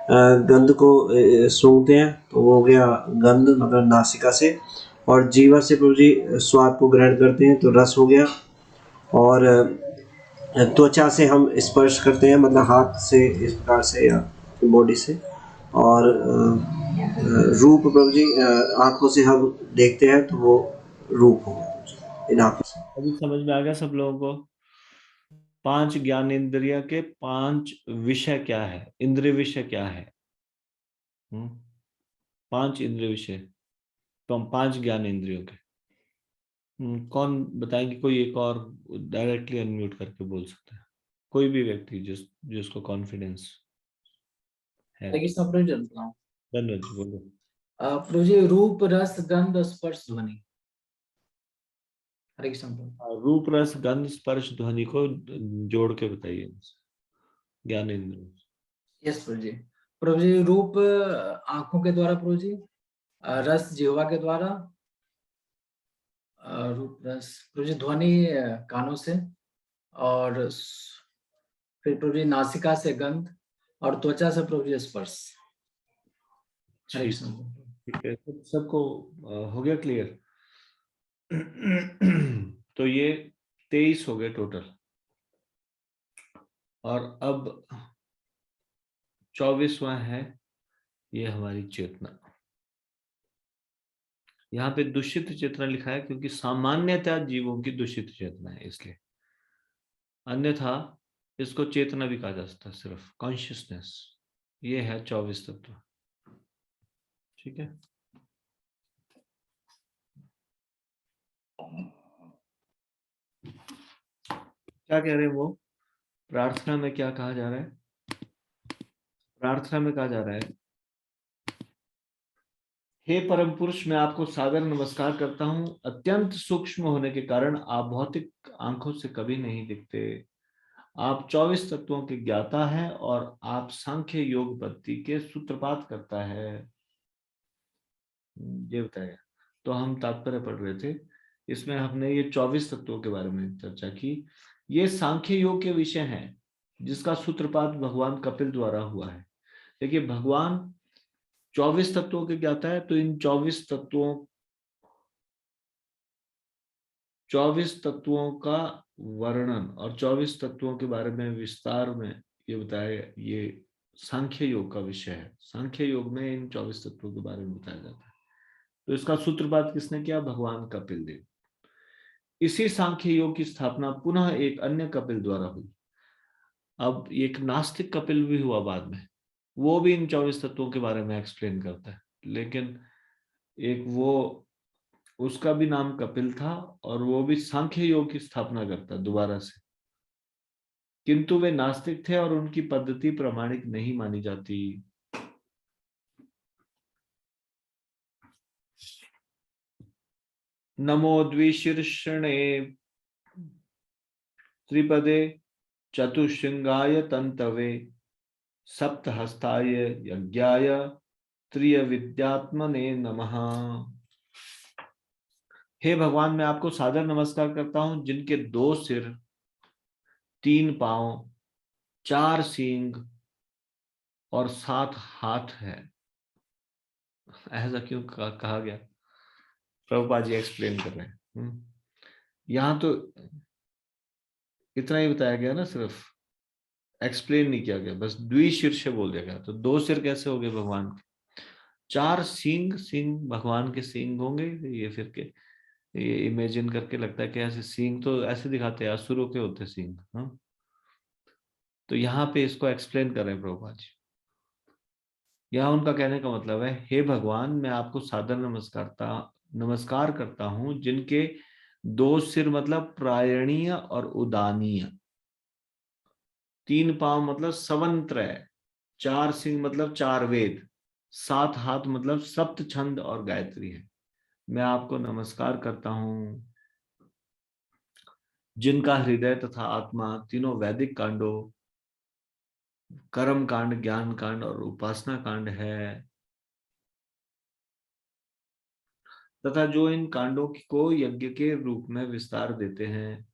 गंध को सूंघते हैं तो वो हो गया गंध, मतलब नासिका से। और जीवा से प्रभु जी स्वाद को ग्रहण करते हैं तो रस हो गया। और त्वचा से हम स्पर्श करते हैं, मतलब हाथ से इस प्रकार से या बॉडी से। और रूप प्रभु जी आंखों से हम देखते हैं तो वो रूप हो गया इन आंखों से। अभी समझ में आ गया सब लोगों को? 5 ज्ञानेंद्रिय के 5 विषय क्या है, इंद्रिय विषय क्या है? 5 इंद्रिय विषय तो हम 5 ज्ञान इंद्रियों के। कौन बताएंगे? कोई एक और डायरेक्टली अनम्यूट करके बोल सकता है, कोई भी व्यक्ति जिसको कॉन्फिडेंस है। हरे कृष्णा प्रभु जी, जानता हूँ धन्यवाद जी, बोलो। प्रभु जी रूप, रस, गंध, स्पर्श, ध्वनि। हरे कृष्णा प्रभु। रूप, रस, गंध, स्पर्श, ध्वनि को जोड़ के बताइए ज्ञान इंद्रिय। यस प्रभु जी रूप आंखों के द्वारा प्रभु जी, रस जिह्वा के द्वारा, रूप रस प्रभु जी, ध्वनि कानों से, और फिर प्रभु जी नासिका से गंध, और त्वचा से प्रभु जी स्पर्श। हरे कृष्ण प्रभु। ठीक है, सबको हो गया क्लियर? तो ये 23 हो गए टोटल, और अब 24वां है ये हमारी चेतना। यहाँ पे दूषित चेतना लिखा है क्योंकि सामान्यतः जीवों की दूषित चेतना है, इसलिए। अन्यथा इसको चेतना भी कहा जा सकता है, सिर्फ कॉन्शियसनेस। ये है 24 तत्व। ठीक है, क्या कह रहे हैं वो? प्रार्थना में क्या कहा जा रहा है? प्रार्थना में कहा जा रहा है, हे परम पुरुष, मैं आपको सादर नमस्कार करता हूं। अत्यंत सूक्ष्म होने के कारण आप भौतिक आंखों से कभी नहीं दिखते। आप 24 तत्वों के ज्ञाता हैं और आप सांख्य योग पद्धति के सूत्रपात करता है। ये बताया। तो हम तात्पर्य पढ़ रहे थे इसमें हमने ये 24 तत्वों के बारे में चर्चा की। ये सांख्य योग के विषय हैं, जिसका सूत्रपात भगवान कपिल द्वारा हुआ है। देखिए, भगवान 24 तत्वों के ज्ञाता है, तो इन 24 तत्वों का वर्णन और 24 तत्वों के बारे में विस्तार में ये बताया, ये सांख्य योग का विषय है। सांख्य योग में इन 24 तत्वों के बारे में बताया जाता है। तो इसका सूत्रपात किसने किया? भगवान कपिल देव। इसी सांख्य योग की स्थापना पुनः एक अन्य कपिल द्वारा हुई। अब एक नास्तिक कपिल भी हुआ बाद में, वो भी इन 24 तत्वों के बारे में एक्सप्लेन करता है, लेकिन एक वो, उसका भी नाम कपिल था और वो भी सांख्य योग की स्थापना करता दोबारा से, किंतु वे नास्तिक थे और उनकी पद्धति प्रामाणिक नहीं मानी जाती। नमो द्विशीर्षणे त्रिपदे चतुश्रृंगाय तंतवे सप्तहस्ताय यज्ञाय त्रियविद्यात्मने नमः। हे भगवान, मैं आपको सादर नमस्कार करता हूं, जिनके 2 सिर, 3 पांव, 4 सींग और 7 हाथ है। ऐसा क्यों कहा गया? प्रभुपाद जी एक्सप्लेन कर रहे हैं। यहां तो इतना ही बताया गया ना, सिर्फ एक्सप्लेन नहीं किया गया, बस द्विशीर्ष बोल दिया गया। तो 2 सिर कैसे हो गए भगवान के? 4 सींग, भगवान के सींग होंगे ये, फिर के ये इमेजिन करके लगता है कि ऐसे सींग तो ऐसे दिखाते हैं, असुरों के होते सींग। हाँ, तो यहाँ पे इसको एक्सप्लेन कर रहे हैं प्रभुपाद जी। यहाँ उनका कहने का मतलब है, हे भगवान, मैं आपको सादर नमस्कार करता हूं, जिनके 2 सिर मतलब प्रायणीय और उदानीय, 3 पांव मतलब सवंत्रय, 4 सिंह मतलब 4 वेद, 7 हाथ मतलब सप्त छंद और गायत्री है। मैं आपको नमस्कार करता हूं, जिनका हृदय तथा आत्मा तीनों वैदिक कांडों, कर्म कांड, ज्ञान कांड और उपासना कांड है, तथा जो इन कांडों को यज्ञ के रूप में विस्तार देते हैं।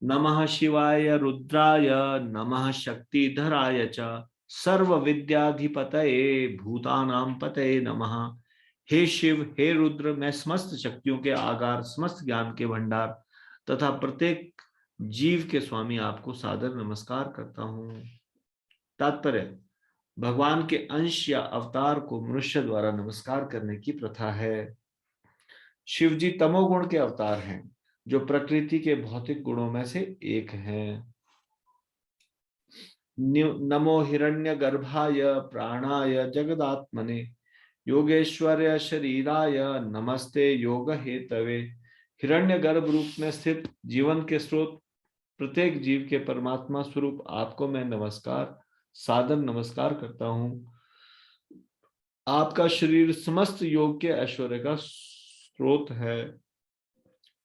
नमः शिवाय रुद्राय नमः शक्तिधराय च सर्व विद्याधिपतये भूतानां पतये नमः। हे शिव, हे रुद्र, मैं समस्त शक्तियों के आगार, समस्त ज्ञान के भंडार तथा प्रत्येक जीव के स्वामी आपको सादर नमस्कार करता हूं। तात्पर्य, भगवान के अंश या अवतार को मनुष्य द्वारा नमस्कार करने की प्रथा है। शिव जी तमोगुण के अवतार हैं, जो प्रकृति के भौतिक गुणों में से एक हैं। नमो हिरण्यगर्भाय प्राणाय जगदात्मने योगेश्वर्य शरीराय नमस्ते योग हेतवे। हिरण्यगर्भ रूप में स्थित जीवन के स्रोत, प्रत्येक जीव के परमात्मा स्वरूप आपको मैं सादर नमस्कार करता हूं। आपका शरीर समस्त योग के ऐश्वर्य का स्रोत है।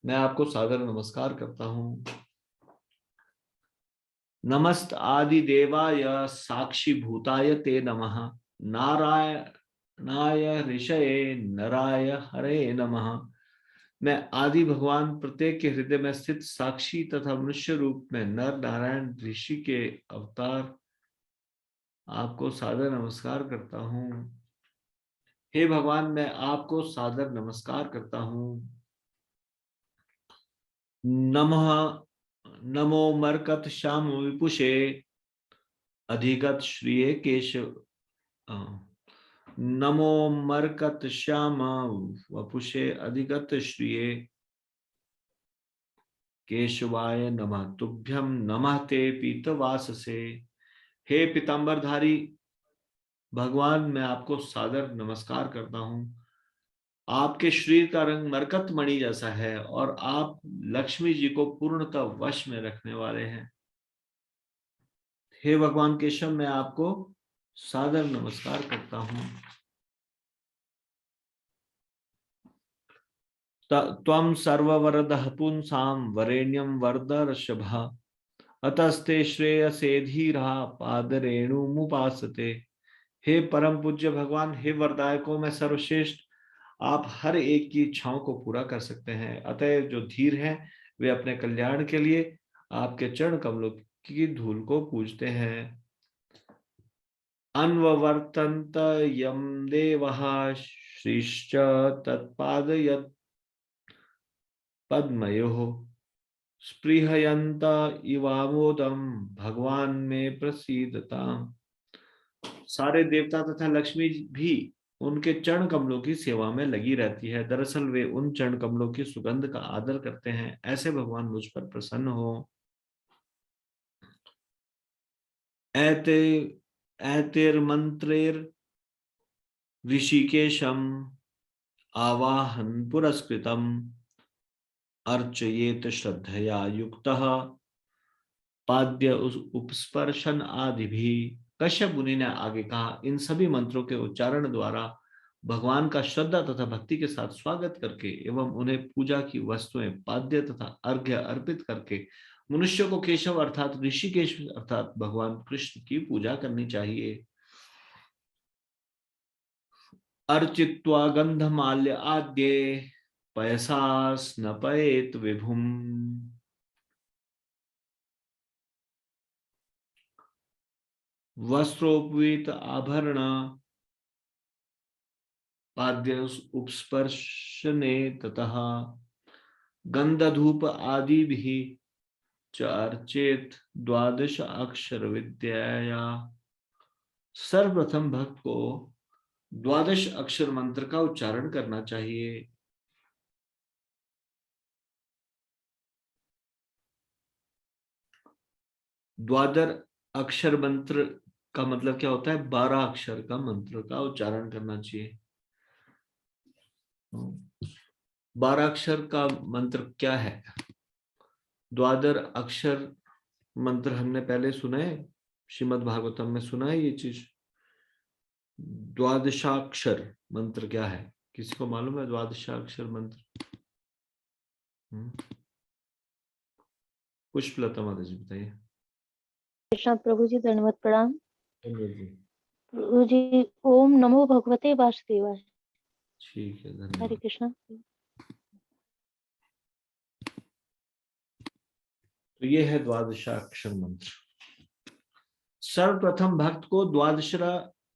मैं आपको सादर नमस्कार करता हूं। नमस्त आदि देवाय साक्षी भूताय ते नमः। नारायणाय ऋषये नराय हरे नमः। मैं आदि भगवान प्रत्येक के हृदय में स्थित साक्षी तथा मनुष्य रूप में नर नारायण ऋषि के अवतार आपको सादर नमस्कार करता हूं। हे भगवान, मैं आपको सादर नमस्कार करता हूं। नमो मरकत श्याम विपुषे अधिगत श्रिये केशव। नमो मरकत श्याम वपुषे अधिगत श्रिये केशवाय नमः। तुभ्यम नमः ते पीतवाससे। हे पीतांबरधारी भगवान, मैं आपको सादर नमस्कार करता हूं। आपके शरीर का रंग मरकत मणि जैसा है और आप लक्ष्मी जी को पूर्णतः वश में रखने वाले हैं। हे भगवान केशव, मैं आपको सादर नमस्कार करता हूं। त्वं सर्ववरदः पुंसां वरेण्यं वरदर्षभः अतस्ते श्रेयसे धीरा पादरेणुमुपासते। हे परम पूज्य भगवान, हे वरदायकों में सर्वश्रेष्ठ, आप हर एक की इच्छाओं को पूरा कर सकते हैं। अतः जो धीर हैं वे अपने कल्याण के लिए आपके चरण कमलों की धूल को पूजते हैं। अन्ववर्तन्त यम देवः श्रीश्च तत्पादयत् पद्मयोः स्पृहयन्त इवामोदम भगवान में प्रसीदताम्। सारे देवता तथा लक्ष्मी भी उनके चरण कमलों की सेवा में लगी रहती है। दरअसल वे उन चरण कमलों की सुगंध का आदर करते हैं। ऐसे भगवान मुझ पर प्रसन्न हो। ऐते ऐतेर्मंत्रेर ऋषिकेशम आवाहन पुरस्कृतम अर्चयेत श्रद्धया युक्तः पाद्य उपस्पर्शन आदि भी। कश्यप मुनि ने आगे कहा, इन सभी मंत्रों के उच्चारण द्वारा भगवान का श्रद्धा तथा भक्ति के साथ स्वागत करके एवं उन्हें पूजा की वस्तुएं पाद्य तथा अर्घ्य अर्पित करके मनुष्य को केशव अर्थात ऋषिकेश अर्थात भगवान कृष्ण की पूजा करनी चाहिए। अर्चित्वा गंधमाल्य आद्ये पयसा स्नपयेत विभुम। वस्त्रोपवीत आभरण पाद्य उपस्पर्शने ततः गंधधूप आदि भी अर्चेत द्वादश अक्षर विद्या। सर्वप्रथम भक्त को द्वादश अक्षर मंत्र का उच्चारण करना चाहिए। द्वादश अक्षर मंत्र का मतलब क्या होता है? 12 अक्षर का मंत्र का उच्चारण करना चाहिए। 12 अक्षर का मंत्र क्या है? द्वादश अक्षर मंत्र हमने पहले सुना है, श्रीमद् भागवतम में सुना है ये चीज। द्वादशाक्षर मंत्र क्या है? किसी को मालूम है द्वादशाक्षर मंत्र? पुष्पलता माता जी बताइए। कृष्ण प्रभु जी, धन्यवाद प्रणाम जी प्रभु जी। ओम नमो भगवते वासुदेवाय। ठीक है, हरे धन्यवाद। कृष्णा। तो ये है द्वादशाक्षर मंत्र। सर्वप्रथम भक्त को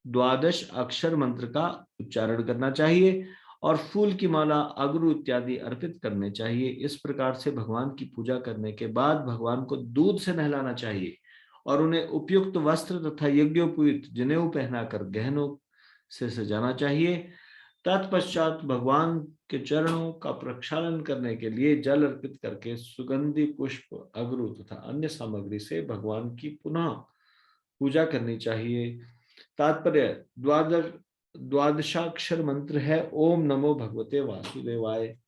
द्वादश अक्षर मंत्र का उच्चारण करना चाहिए और फूल की माला, अगरू इत्यादि अर्पित करने चाहिए। इस प्रकार से भगवान की पूजा करने के बाद भगवान को दूध से नहलाना चाहिए और उन्हें उपयुक्त वस्त्र तथा यज्ञोपयुक्त जनेऊ पहनाकर गहनों से सजाना चाहिए। तत्पश्चात भगवान के चरणों का प्रक्षालन करने के लिए जल अर्पित करके सुगंधि पुष्प, अगरू तथा अन्य सामग्री से भगवान की पुनः पूजा करनी चाहिए। तात्पर्य द्वादशाक्षर मंत्र है ओम नमो भगवते वासुदेवाय।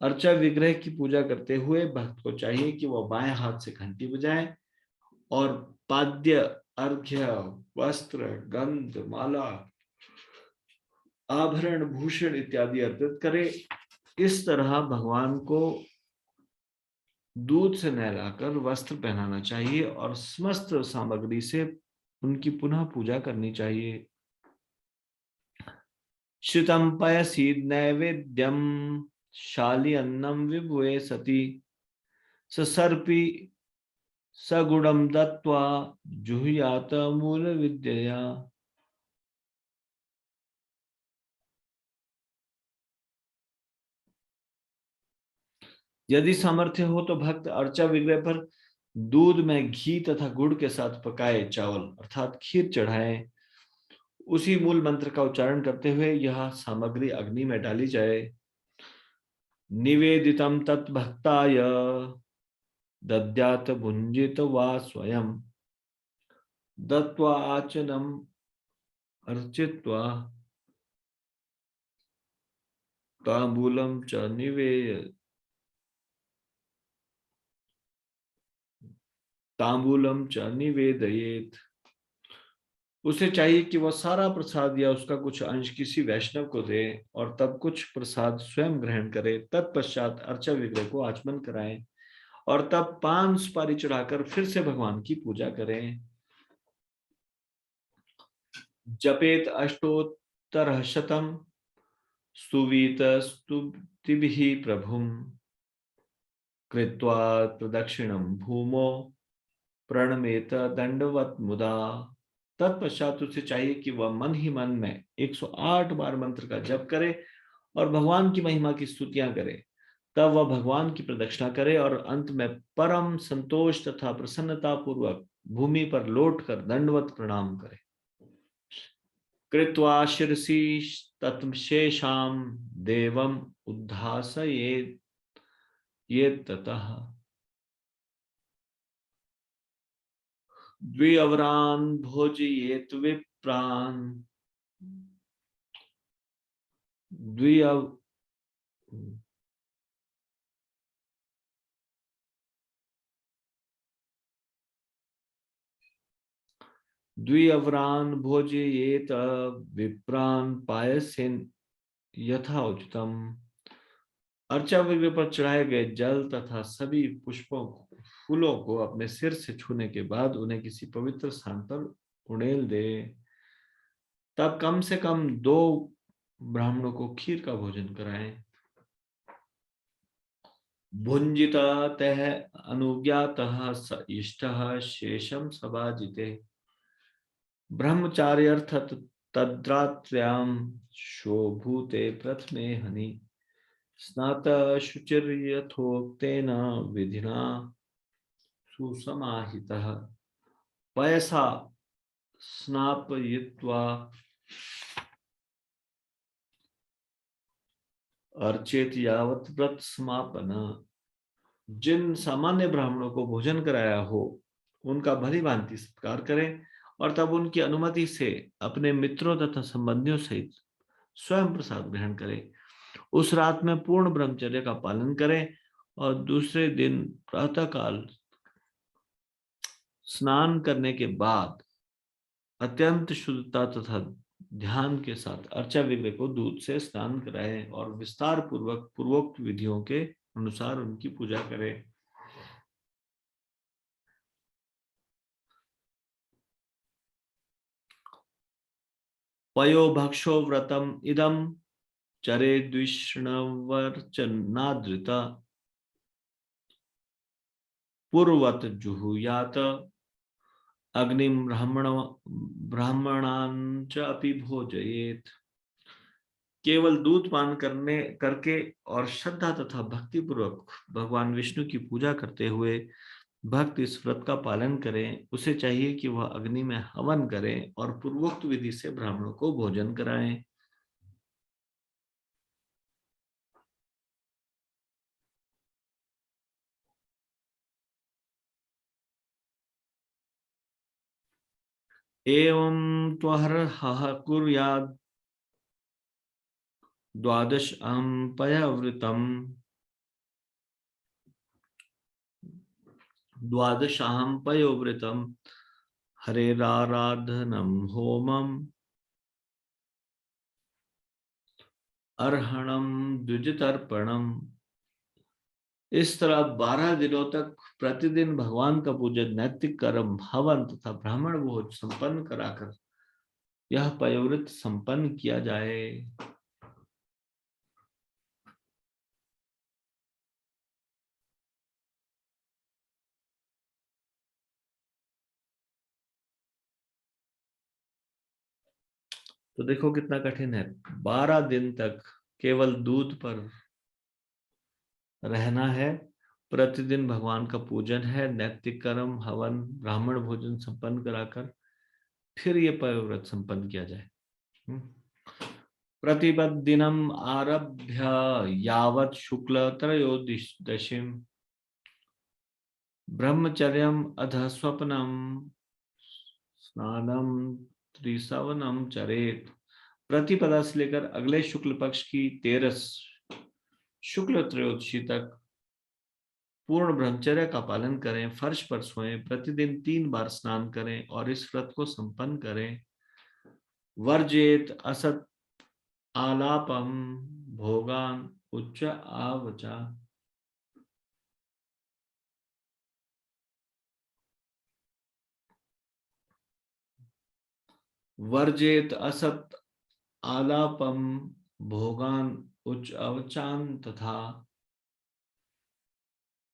अर्चा विग्रह की पूजा करते हुए भक्त को चाहिए कि वह बाएं हाथ से घंटी बजाए और पाद्य, अर्घ्य, वस्त्र, गंध, माला, आभरण, भूषण इत्यादि अर्पित करे। इस तरह भगवान को दूध से नहलाकर वस्त्र पहनाना चाहिए और समस्त सामग्री से उनकी पुनः पूजा करनी चाहिए। श्रुतं पयसि नैवेद्यम शाली अन्नम विभुवे सति ससर्पी सगुणम दत्वा जुहुयात मूल विद्यया। यदि सामर्थ्य हो तो भक्त अर्चा विग्रह पर दूध में घी तथा गुड़ के साथ पकाए चावल अर्थात खीर चढ़ाएं। उसी मूल मंत्र का उच्चारण करते हुए यह सामग्री अग्नि में डाली जाए। निवेदितम तत्भक्ताय दद्यात भुंजित वा स्वयं दत्वा आचनम अर्चित्वा तांबूलम च निवेदयेत। उसे चाहिए कि वह सारा प्रसाद या उसका कुछ अंश किसी वैष्णव को दे और तब कुछ प्रसाद स्वयं ग्रहण करे। तत्पश्चात अर्चा विग्रह को आचमन कराएं और तब 5 सुपारी चढ़ाकर फिर से भगवान की पूजा करें। जपेत अष्टोत्तर शतम स्तुवीत स्तुतिभिः प्रभुं कृत्वा प्रदक्षिणं भूमो प्रणमेत दंडवत मुदा। तत्पश्चात उसे चाहिए कि वह मन ही मन में 108 बार मंत्र का जप करे और भगवान की महिमा की स्तुतियां करे। तब वह भगवान की प्रदक्षिणा करे और अंत में परम संतोष तथा प्रसन्नता पूर्वक भूमि पर लौटकर दंडवत प्रणाम करे। कृत्वा शिरसि तत्शेषां देवम उद्धासयेत् ये ततः द्विअवरान् भोजयेत् विप्रान् द्विअवरान् भोजयेत विप्रान् पायसेन यथा उचितम। अर्चा विग्रह पर चढ़ाए गए जल तथा सभी पुष्पों फूलों को अपने सिर से छूने के बाद उन्हें किसी पवित्र स्थान पर उड़ेल दे। तब कम से कम 2 ब्राह्मणों को खीर का भोजन कराएं। भुंजिता तह अनुज्ञातः स इष्टः शेषम सभाजिते। ब्रह्मचार्यर्थ तद्रात्र्यां शोभूते प्रथमे हनि स्नात शुचिर्यथोक्तेन विधिना सुसमाहितः पयसा स्नापयित्वा अर्चेत यावत् व्रत समापन। जिन सामान्य ब्राह्मणों को भोजन कराया हो उनका भली भांति सत्कार करें और तब उनकी अनुमति से अपने मित्रों तथा संबंधियों सहित स्वयं प्रसाद ग्रहण करें। उस रात में पूर्ण ब्रह्मचर्य का पालन करें और दूसरे दिन प्रातःकाल स्नान करने के बाद अत्यंत शुद्धता तथा ध्यान के साथ अर्चा विग्रह को दूध से स्नान कराएं और विस्तार पूर्वक पूर्वोक्त विधियों के अनुसार उनकी पूजा करें। पयो भक्षो व्रतम इदम चरे द्विष्णवर्चनादृता पूर्वत जुहुयात अग्निम ब्राह्मणांच अपि भोजयेत। केवल दूध पान करके और श्रद्धा तथा भक्ति पूर्वक भगवान विष्णु की पूजा करते हुए भक्त इस व्रत का पालन करें। उसे चाहिए कि वह अग्नि में हवन करें और पूर्वोक्त विधि से ब्राह्मणों को भोजन कराएं। एवं त्वहरः कुर्यात् द्वादश अहं पयव्रतम् द्वादशाहं पयोव्रतम् हरेराराधनम होमम अर्हणम द्विजतर्पणम। इस तरह 12 दिनों तक प्रतिदिन भगवान का पूजन, नैतिक कर्म, हवन तथा ब्राह्मण भोज संपन्न कराकर यह पयोव्रत संपन्न किया जाए। तो देखो कितना कठिन है। 12 दिन तक केवल दूध पर रहना है, प्रतिदिन भगवान का पूजन है, नैतिक कर्म, हवन, ब्राह्मण भोजन संपन्न कराकर फिर ये पयोव्रत संपन्न किया जाए। प्रतिपद्दिनम आरभ्य यावत् शुक्ल त्रयोदशीम ब्रह्मचर्यम अध स्वप्नम स्नानम त्रिसवनम चरेत। प्रतिपदा से लेकर अगले शुक्ल पक्ष की 13 शुक्ल त्रयोदशी तक पूर्ण ब्रह्मचर्य का पालन करें, फर्श पर सोएं, प्रतिदिन 3 बार स्नान करें और इस व्रत को संपन्न करें। वर्जेत असत आलापम भोगान उच्च आवचा। वर्जेत असत आलापम भोगान उच्च अवचान तथा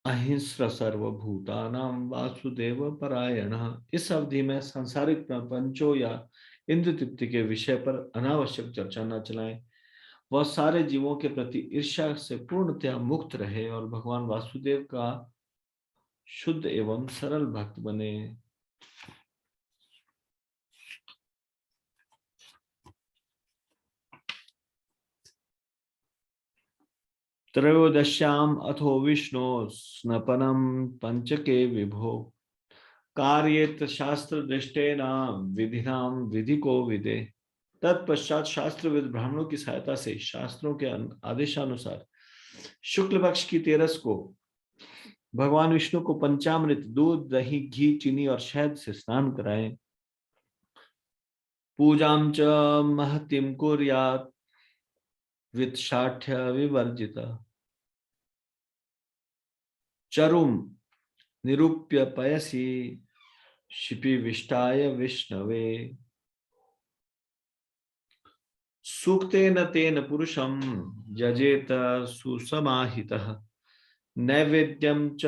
अहिंस्र सर्वभूतानां वासुदेव परायण। इस अवधि में सांसारिक प्रपंचों या इंद्र तृप्ति के विषय पर अनावश्यक चर्चा न चलाएं। वह सारे जीवों के प्रति ईर्ष्या से पूर्णतया मुक्त रहे और भगवान वासुदेव का शुद्ध एवं सरल भक्त बने। त्रयोदश्याम अथो विष्णु स्नपनम पंचके विभो कार्येत शास्त्र दृष्टेना विधिनाम विधि को विदे। तत्पश्चात शास्त्रविद ब्राह्मणों की सहायता से शास्त्रों के आदेशानुसार शुक्ल पक्ष की 13 को भगवान विष्णु को पंचामृत दूध दही घी चीनी और शहद से स्नान कराएं। पूजाम च महतिम कुर्यात् वित्साठ्य विवर्जिता चरुम निरूप्य पयसी शिपि विष्टाय विष्णवे। सूक्तेन तेन पुरुषं जजेत सुसमाहितः नैवेद्यं च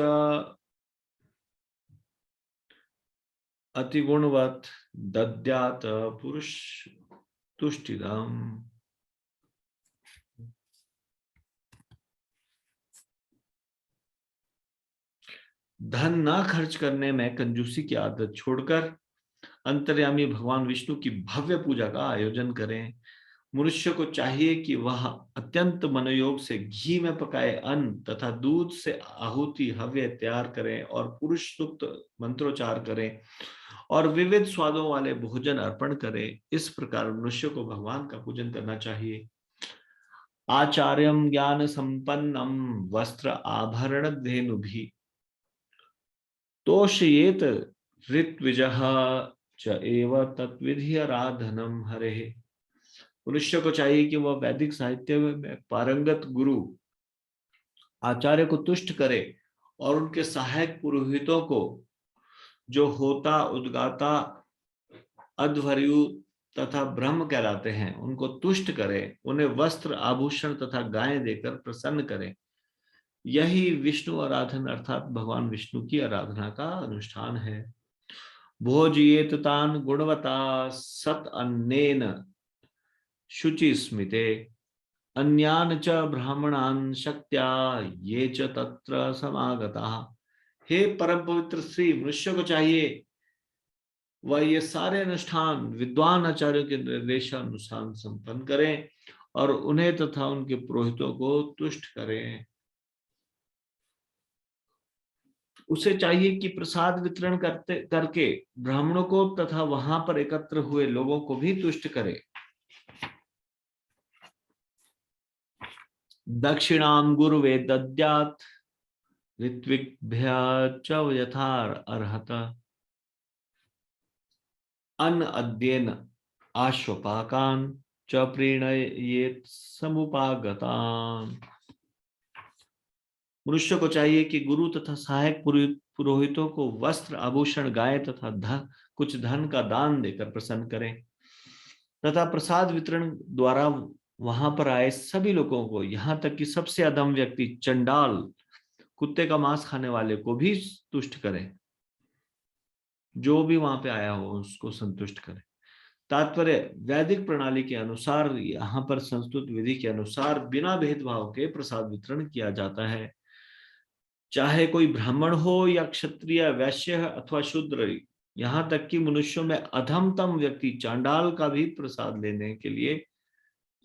अतिगुणवत् दद्यात् पुरुष तुष्टिदम्। धन ना खर्च करने में कंजूसी की आदत छोड़कर अंतर्यामी भगवान विष्णु की भव्य पूजा का आयोजन करें। मनुष्य को चाहिए कि वह अत्यंत मनोयोग से घी में पकाए अन्न तथा दूध से आहुति हव्य तैयार करें और पुरुष सूक्त मंत्रोच्चार करें और विविध स्वादों वाले भोजन अर्पण करें। इस प्रकार मनुष्य को भगवान का पूजन करना चाहिए। आचार्यम ज्ञान संपन्नम वस्त्र आभरण धेनुभिः तोषयेत ऋत्विजः च एव तत्विधि आराधनम हरेः। मनुष्य को चाहिए कि वह वैदिक साहित्य में पारंगत गुरु आचार्य को तुष्ट करे और उनके सहायक पुरोहितों को जो होता उद्गाता अध्वर्यु तथा ब्रह्म कहलाते हैं उनको तुष्ट करे, उन्हें वस्त्र आभूषण तथा गायें देकर प्रसन्न करे। यही विष्णु आराधन अर्थात भगवान विष्णु की आराधना का अनुष्ठान है। भोजयेत तान गुणवता सत अन्नेन शुचि स्मिते अन्यान च ब्राह्मणान शक्त्या ये च तत्र समागताः। हे परम पवित्र श्री, मनुष्य को चाहिए वह ये सारे अनुष्ठान विद्वान आचार्यों के निर्देशानुसार संपन्न करें और उन्हें तथा उनके पुरोहितों को तुष्ट करें। उसे चाहिए कि प्रसाद वितरण करके ब्राह्मणों को तथा वहां पर एकत्र हुए लोगों को भी तुष्ट करे। दक्षिणाम गुरुवे दद्यात् ऋत्विग्भ्य च यथा अर्हत अन्न अद्येन आश्वपाकान च प्रीणयेत समुपागतान। मनुष्य को चाहिए कि गुरु तथा सहायक पुरोहितों को वस्त्र आभूषण गाय तथा कुछ धन का दान देकर प्रसन्न करें तथा प्रसाद वितरण द्वारा वहां पर आए सभी लोगों को, यहाँ तक कि सबसे अधम व्यक्ति चंडाल कुत्ते का मांस खाने वाले को भी तुष्ट करें। जो भी वहां पे आया हो उसको संतुष्ट करें। तात्पर्य वैदिक प्रणाली के अनुसार यहाँ पर संस्तुत विधि के अनुसार बिना भेदभाव के प्रसाद वितरण किया जाता है। चाहे कोई ब्राह्मण हो या क्षत्रिय वैश्य अथवा शूद्र, यहाँ तक कि मनुष्यों में अधमतम व्यक्ति चांडाल का भी प्रसाद लेने के लिए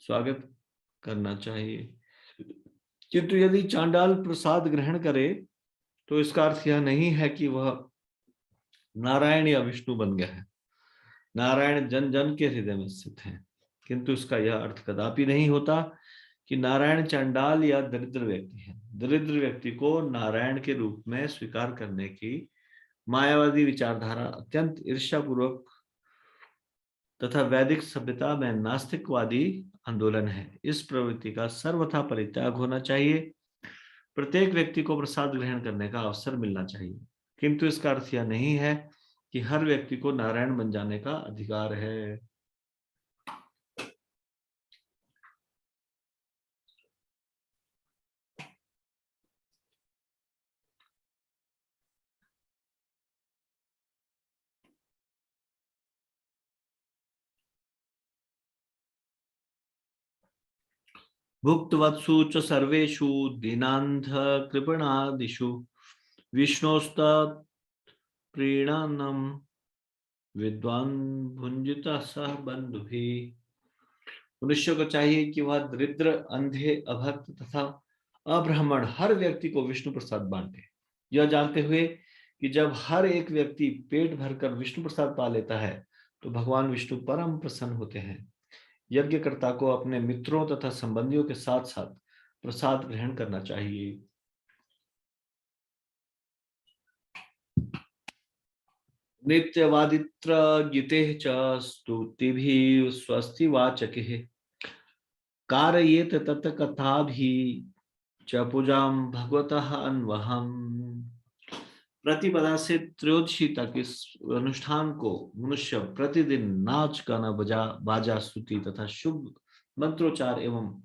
स्वागत करना चाहिए। किंतु यदि चांडाल प्रसाद ग्रहण करे तो इसका अर्थ यह नहीं है कि वह नारायण या विष्णु बन गया है। नारायण जन जन के हृदय में स्थित है, किंतु इसका यह अर्थ कदापि नहीं होता कि नारायण चांडाल या दरिद्र व्यक्ति है। दरिद्र व्यक्ति को नारायण के रूप में स्वीकार करने की मायावादी विचारधारा अत्यंत ईर्ष्यापूर्वक तथा वैदिक सभ्यता में नास्तिकवादी आंदोलन है। इस प्रवृत्ति का सर्वथा परित्याग होना चाहिए। प्रत्येक व्यक्ति को प्रसाद ग्रहण करने का अवसर मिलना चाहिए, किंतु इसका अर्थ यह नहीं है कि हर व्यक्ति को नारायण बन जाने का अधिकार है। भुक्तवत्सु च सर्वेषु दीनान्ध कृपणादिषु विष्णोस्तत् प्रीणानम विद्वान भुंजिता सह बंधुभी। मनुष्य को चाहिए कि वह दरिद्र, अंधे, अभक्त तथा अब्राह्मण हर व्यक्ति को विष्णु प्रसाद बांटे, यह जानते हुए कि जब हर एक व्यक्ति पेट भरकर विष्णु प्रसाद पा लेता है तो भगवान विष्णु परम प्रसन्न होते हैं। यज्ञकर्ता को अपने मित्रों तथा संबंधियों के साथ साथ प्रसाद ग्रहण करना चाहिए। नित्यवादित्र गीते च स्तुतिभिः स्वस्ति वाचके कारयेत तत् कथाभिः च पूजाम भगवतः अन्वहम्। प्रतिपदा से त्रयोदशी तक इस अनुष्ठान को मनुष्य प्रतिदिन नाच गाना बाजा स्तुति तथा शुभ मंत्रोच्चार एवं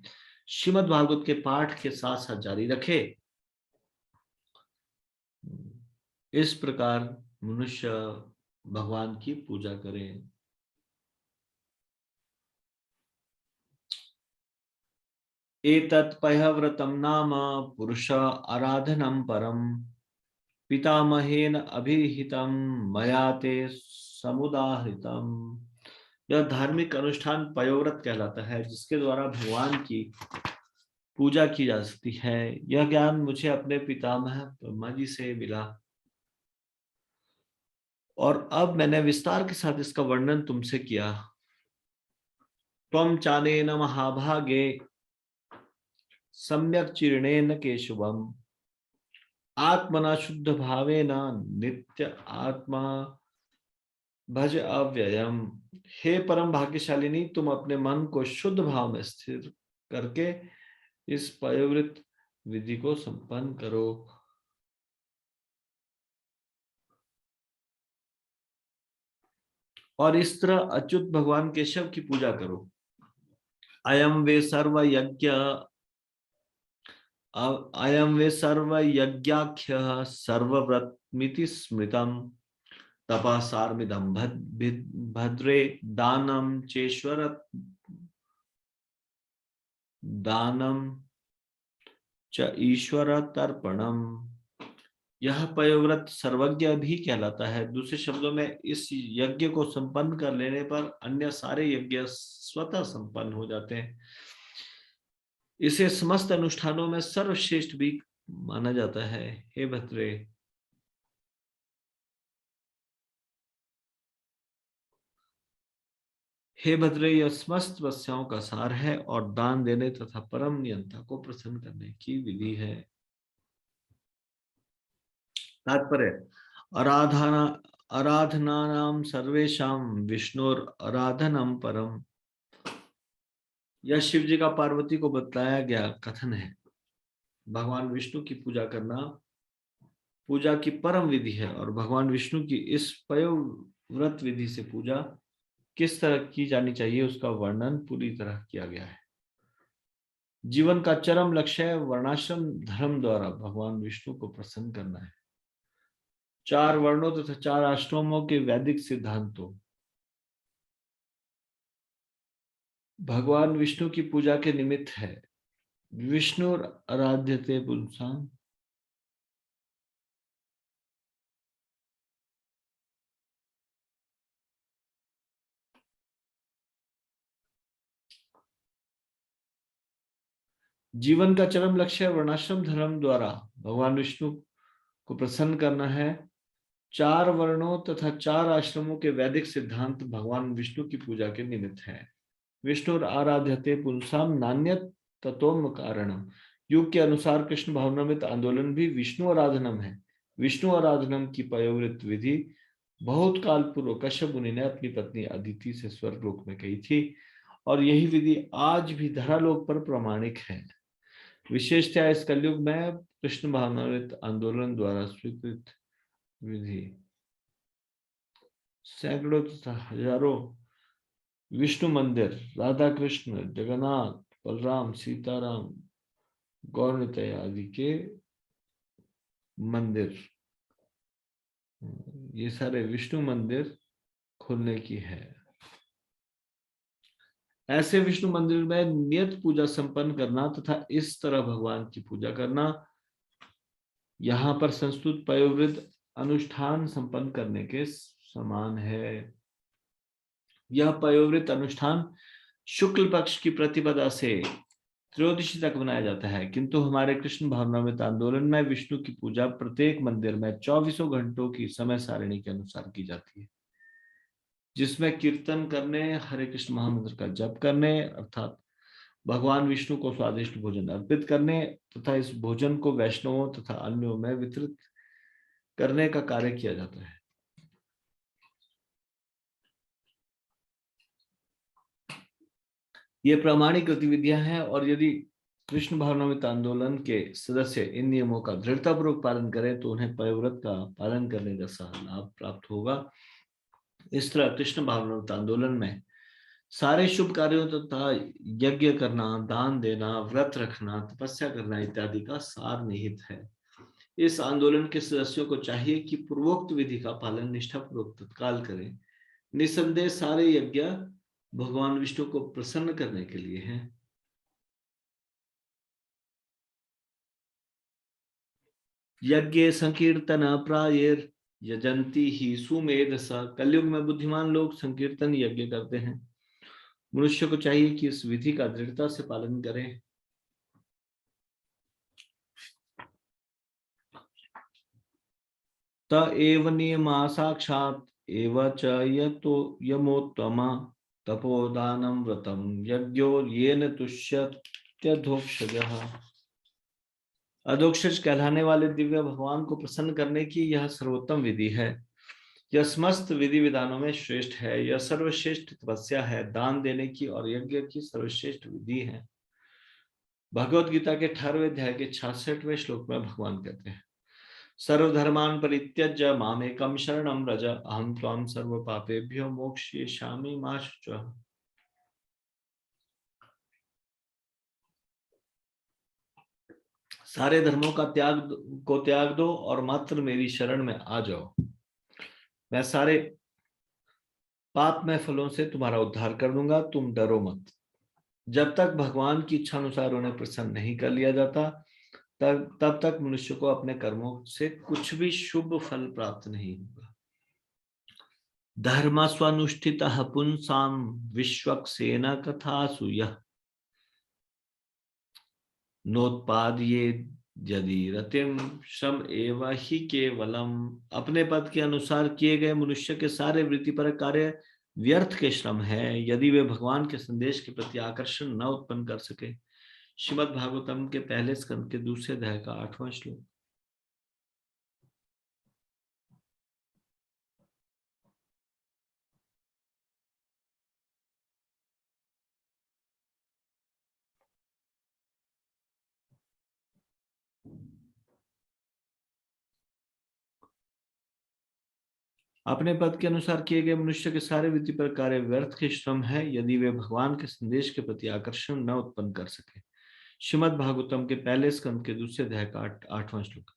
श्रीमद् भागवत के पाठ के साथ साथ जारी रखे। इस प्रकार मनुष्य भगवान की पूजा करे। एतत् पयव्रतं नाम पुरुष आराधनं परम पितामहेन अभिहितं मया ते समुदाहृतम्। यह धार्मिक अनुष्ठान पयोव्रत कहलाता है, जिसके द्वारा भगवान की पूजा की जा सकती है। यह ज्ञान मुझे अपने पितामह ब्रह्मा जी से मिला और अब मैंने विस्तार के साथ इसका वर्णन तुमसे किया। त्वं चानेन महाभागे सम्यक चीर्णेन केशवम् आत्मना शुद्ध भावेन नित्य आत्मा भज अव्ययम। हे परम भाग्यशालिनी, तुम अपने मन को शुद्ध भाव में स्थिर करके इस पयोव्रत विधि को संपन्न करो। और इस तरह अच्युत भगवान केशव की पूजा करो। अयम वे सर्व यज्ञाख्य सर्वव्रतमिति स्मृतम् तपसार्मिदं भद्रे दानम चेश्वर दानम च ईश्वर तर्पणम। यह पयोव्रत सर्वज्ञ भी कहलाता है। दूसरे शब्दों में इस यज्ञ को संपन्न कर लेने पर अन्य सारे यज्ञ स्वतः संपन्न हो जाते हैं। इसे समस्त अनुष्ठानों में सर्वश्रेष्ठ भी माना जाता है। हे भद्रे, हे भद्रे, यह समस्त तपस्याओं का सार है और दान देने तथा परम नियंता को प्रसन्न करने की विधि है। तात्पर्य, आराधनानां सर्वेषां विष्णुर आराधनम परम। यह शिव जी का पार्वती को बतलाया गया कथन है। भगवान विष्णु की पूजा करना पूजा की परम विधि है और भगवान विष्णु की इस पयोव्रत विधि से पूजा किस तरह की जानी चाहिए उसका वर्णन पूरी तरह किया गया है। जीवन का चरम लक्ष्य वर्णाश्रम धर्म द्वारा भगवान विष्णु को प्रसन्न करना है। 4 वर्णों तथा 4 आश्रमों के वैदिक सिद्धांतों भगवान विष्णु की पूजा के निमित्त है। विष्णु आराध्यते पुंसाम जीवन का चरम लक्ष्य वर्णाश्रम धर्म द्वारा भगवान विष्णु को प्रसन्न करना है। 4 वर्णों तथा 4 आश्रमों के वैदिक सिद्धांत भगवान विष्णु की पूजा के निमित्त है। विष्णु आराध्यते पुंसाम नान्यत ततोम कारणम। युग के अनुसार कृष्ण भावनामृत आंदोलन भी विष्णु आराधनम है। विष्णु आराधनम की पयोव्रत विधि बहुत काल पूर्व कश्यप मुनि ने अपनी पत्नी अदिति से स्वर्गलोक में कही थी और यही विधि आज भी धरालोक पर प्रमाणिक है। विशेषतः इस कलयुग में कृष्ण भावनामृत आंदोलन द्वारा स्वीकृत विधि सैकड़ों तथा हजारों विष्णु मंदिर, राधा कृष्ण, जगन्नाथ, बलराम, सीताराम, गौरनिताय आदि के मंदिर, ये सारे विष्णु मंदिर खोलने की है। ऐसे विष्णु मंदिर में नियत पूजा संपन्न करना तथा इस तरह भगवान की पूजा करना यहाँ पर संस्तुत पयोवृत अनुष्ठान संपन्न करने के समान है। यह पयोवृत अनुष्ठान शुक्ल पक्ष की प्रतिपदा से त्रयोदशी तक बनाया जाता है, किंतु हमारे कृष्ण भावनामृत आंदोलन में विष्णु की पूजा प्रत्येक मंदिर में 24 घंटों की समय सारिणी के अनुसार की जाती है, जिसमें कीर्तन करने, हरे कृष्ण महामंत्र का जप करने अर्थात भगवान विष्णु को स्वादिष्ट भोजन अर्पित करने तथा इस भोजन को वैष्णवों तथा अन्यों में वितरित करने का कार्य किया जाता है। ये प्रामाणिक गतिविधियां हैं और यदि कृष्ण भावनामृत आंदोलन के सदस्य इन नियमों का दृढ़तापूर्वक पालन करें तो उन्हें पयोव्रत का पालन करने का सह लाभ प्राप्त होगा। इस तरह कृष्ण भावनामृत आंदोलन में सारे शुभ कार्यों तथा यज्ञ करना, दान देना, व्रत रखना, तपस्या करना इत्यादि का सार निहित है। इस आंदोलन के सदस्यों को चाहिए कि पूर्वोक्त विधि का पालन निष्ठापूर्वक तत्काल करें। निसंदेह सारे यज्ञ भगवान विष्णु को प्रसन्न करने के लिए हैं। यज्ञ संकीर्तन प्रायेर यजंती ही सुमेधसा। कलयुग में बुद्धिमान लोग संकीर्तन यज्ञ करते हैं। मनुष्य को चाहिए कि इस विधि का दृढ़ता से पालन करें। त एव नियमा साक्षात एव च यतो यमोत्तमा तपोदानम व्रतम यज्ञो येन तुष्यत्यधोक्षजः। अधोक्षज कहलाने वाले दिव्य भगवान को प्रसन्न करने की यह सर्वोत्तम विधि है। यह समस्त विधि विधानों में श्रेष्ठ है। यह सर्वश्रेष्ठ तपस्या है, दान देने की और यज्ञ की सर्वश्रेष्ठ विधि है। भगवत गीता के 18वें अध्याय के 66वें श्लोक में भगवान कहते हैं, सर्वधर्मान् परित्यज्य मामेकं शरणं व्रज अहं त्वां सर्व पापेभ्यो मोक्षयिष्यामि मा शुचः। सारे धर्मों का त्याग दो और मात्र मेरी शरण में आ जाओ। मैं सारे पाप में फलों से तुम्हारा उद्धार कर दूंगा, तुम डरो मत। जब तक भगवान की इच्छा अनुसार उन्हें प्रसन्न नहीं कर लिया जाता तब तक मनुष्य को अपने कर्मों से कुछ भी शुभ फल प्राप्त नहीं होगा। धर्म स्वानुष्ठितः पुंसाम विश्वक्सेन कथासु यः नोत्पाद्ये यदि रतिम श्रम एव ही केवलम। अपने पद के अनुसार किए गए मनुष्य के सारे वृत्तिपर कार्य व्यर्थ के श्रम है, यदि वे भगवान के संदेश के प्रति आकर्षण न उत्पन्न कर सके। श्रीमद् भागवतम के पहले स्कंद के दूसरे अध्याय का 8वां श्लोक। अपने पद के अनुसार किए गए मनुष्य के सारे विधि पर कार्य व्यर्थ के श्रम है, यदि वे भगवान के संदेश के प्रति आकर्षण न उत्पन्न कर सके। श्रीमद् भागवतम के पहले स्कंद के दूसरे अध्याय का 8वां श्लोक।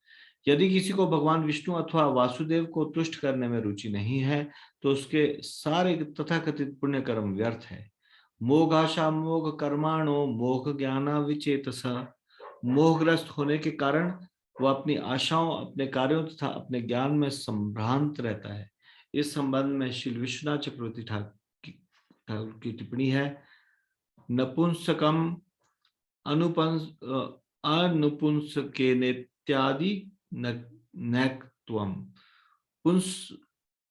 यदि किसी को भगवान विष्णु अथवा वासुदेव को तुष्ट करने में रुचि नहीं है तो उसके सारे तथाकथित पुण्य कर्म व्यर्थ है। मोघाशा मोघ कर्माणो मोघ ज्ञाना विचेतसा। मोहग्रस्त होने के कारण वह अपनी आशाओं, अपने कार्यों तथा अपने ज्ञान में संभ्रांत रहता है। इस संबंध में श्री विश्वनाथ चक्रवर्ती ठाकुर की टिप्पणी है, नपुंसकम अनुपुंसके नित्यादि नैक्त्वम। पुंसत्वमय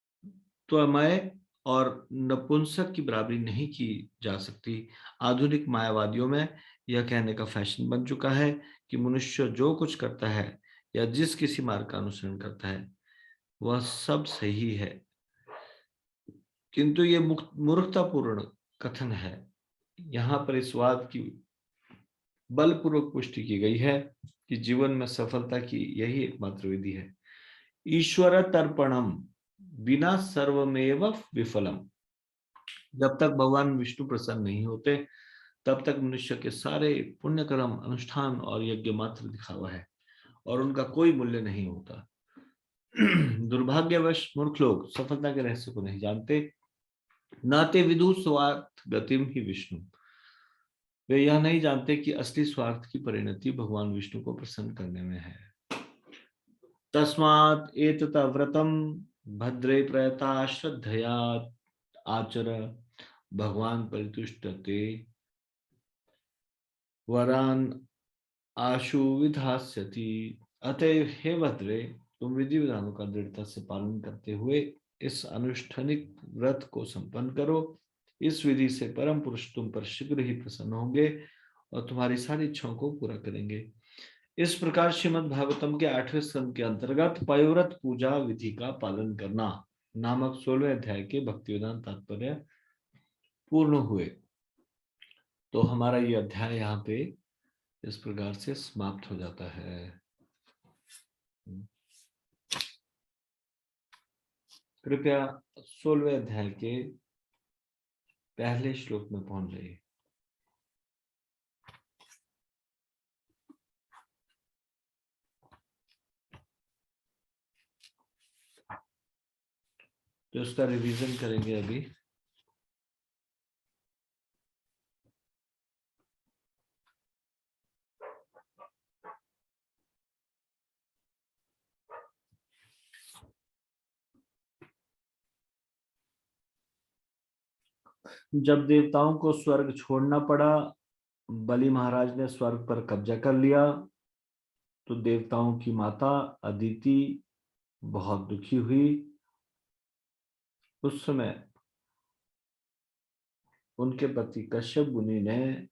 और नपुंसक की बराबरी नहीं की जा सकती। आधुनिक मायावादियों में यह कहने का फैशन बन चुका है कि मनुष्य जो कुछ करता है या जिस किसी मार्ग का अनुसरण करता है वह सब सही है, किंतु ये मूर्खतापूर्ण कथन है। यहाँ पर इस वाद की बलपूर्वक पुष्टि की गई है कि जीवन में सफलता की यही एकमात्र विधि है, ईश्वर तर्पणम बिना सर्वमेव विफलम। जब तक भगवान विष्णु प्रसन्न नहीं होते तब तक मनुष्य के सारे पुण्य कर्म, अनुष्ठान और यज्ञ मात्र दिखावा है और उनका कोई मूल्य नहीं होता। दुर्भाग्यवश मूर्ख लोग सफलता के रहस्य को नहीं जानते। नाते विदु स्वार्थ गतिम ही विष्णु। वे यह नहीं जानते कि असली स्वार्थ की परिणति भगवान विष्णु को प्रसन्न करने में है। तस्मात् एतत् व्रतम भद्रे प्रयता श्रद्धया आचर भगवान परितुष्टते वरान आशु विधास्यति। अतएव हे भद्रे, तुम विधि विधानों का दृढ़ता से पालन करते हुए इस अनुष्ठानिक व्रत को संपन्न करो। इस विधि से परम पुरुष तुम पर शीघ्र ही प्रसन्न होंगे और तुम्हारी सारी इच्छाओं को पूरा करेंगे। इस प्रकार श्रीमद् भागवतम के 8वें स्कंद के अंतर्गत पयोव्रत पूजा विधि का पालन करना नामक 16वें अध्याय के भक्ति वेदांत तात्पर्य पूर्ण हुए। तो हमारा ये अध्याय यहाँ पे इस प्रकार से समाप्त हो जाता है। कृपया 16वें अध्याय के पहले श्लोक में पहुंच जाइए। तो इसका रिवीजन करेंगे अभी। जब देवताओं को स्वर्ग छोड़ना पड़ा, बलि महाराज ने स्वर्ग पर कब्जा कर लिया, तो देवताओं की माता अदिति बहुत दुखी हुई। उस समय उनके पति कश्यप मुनि ने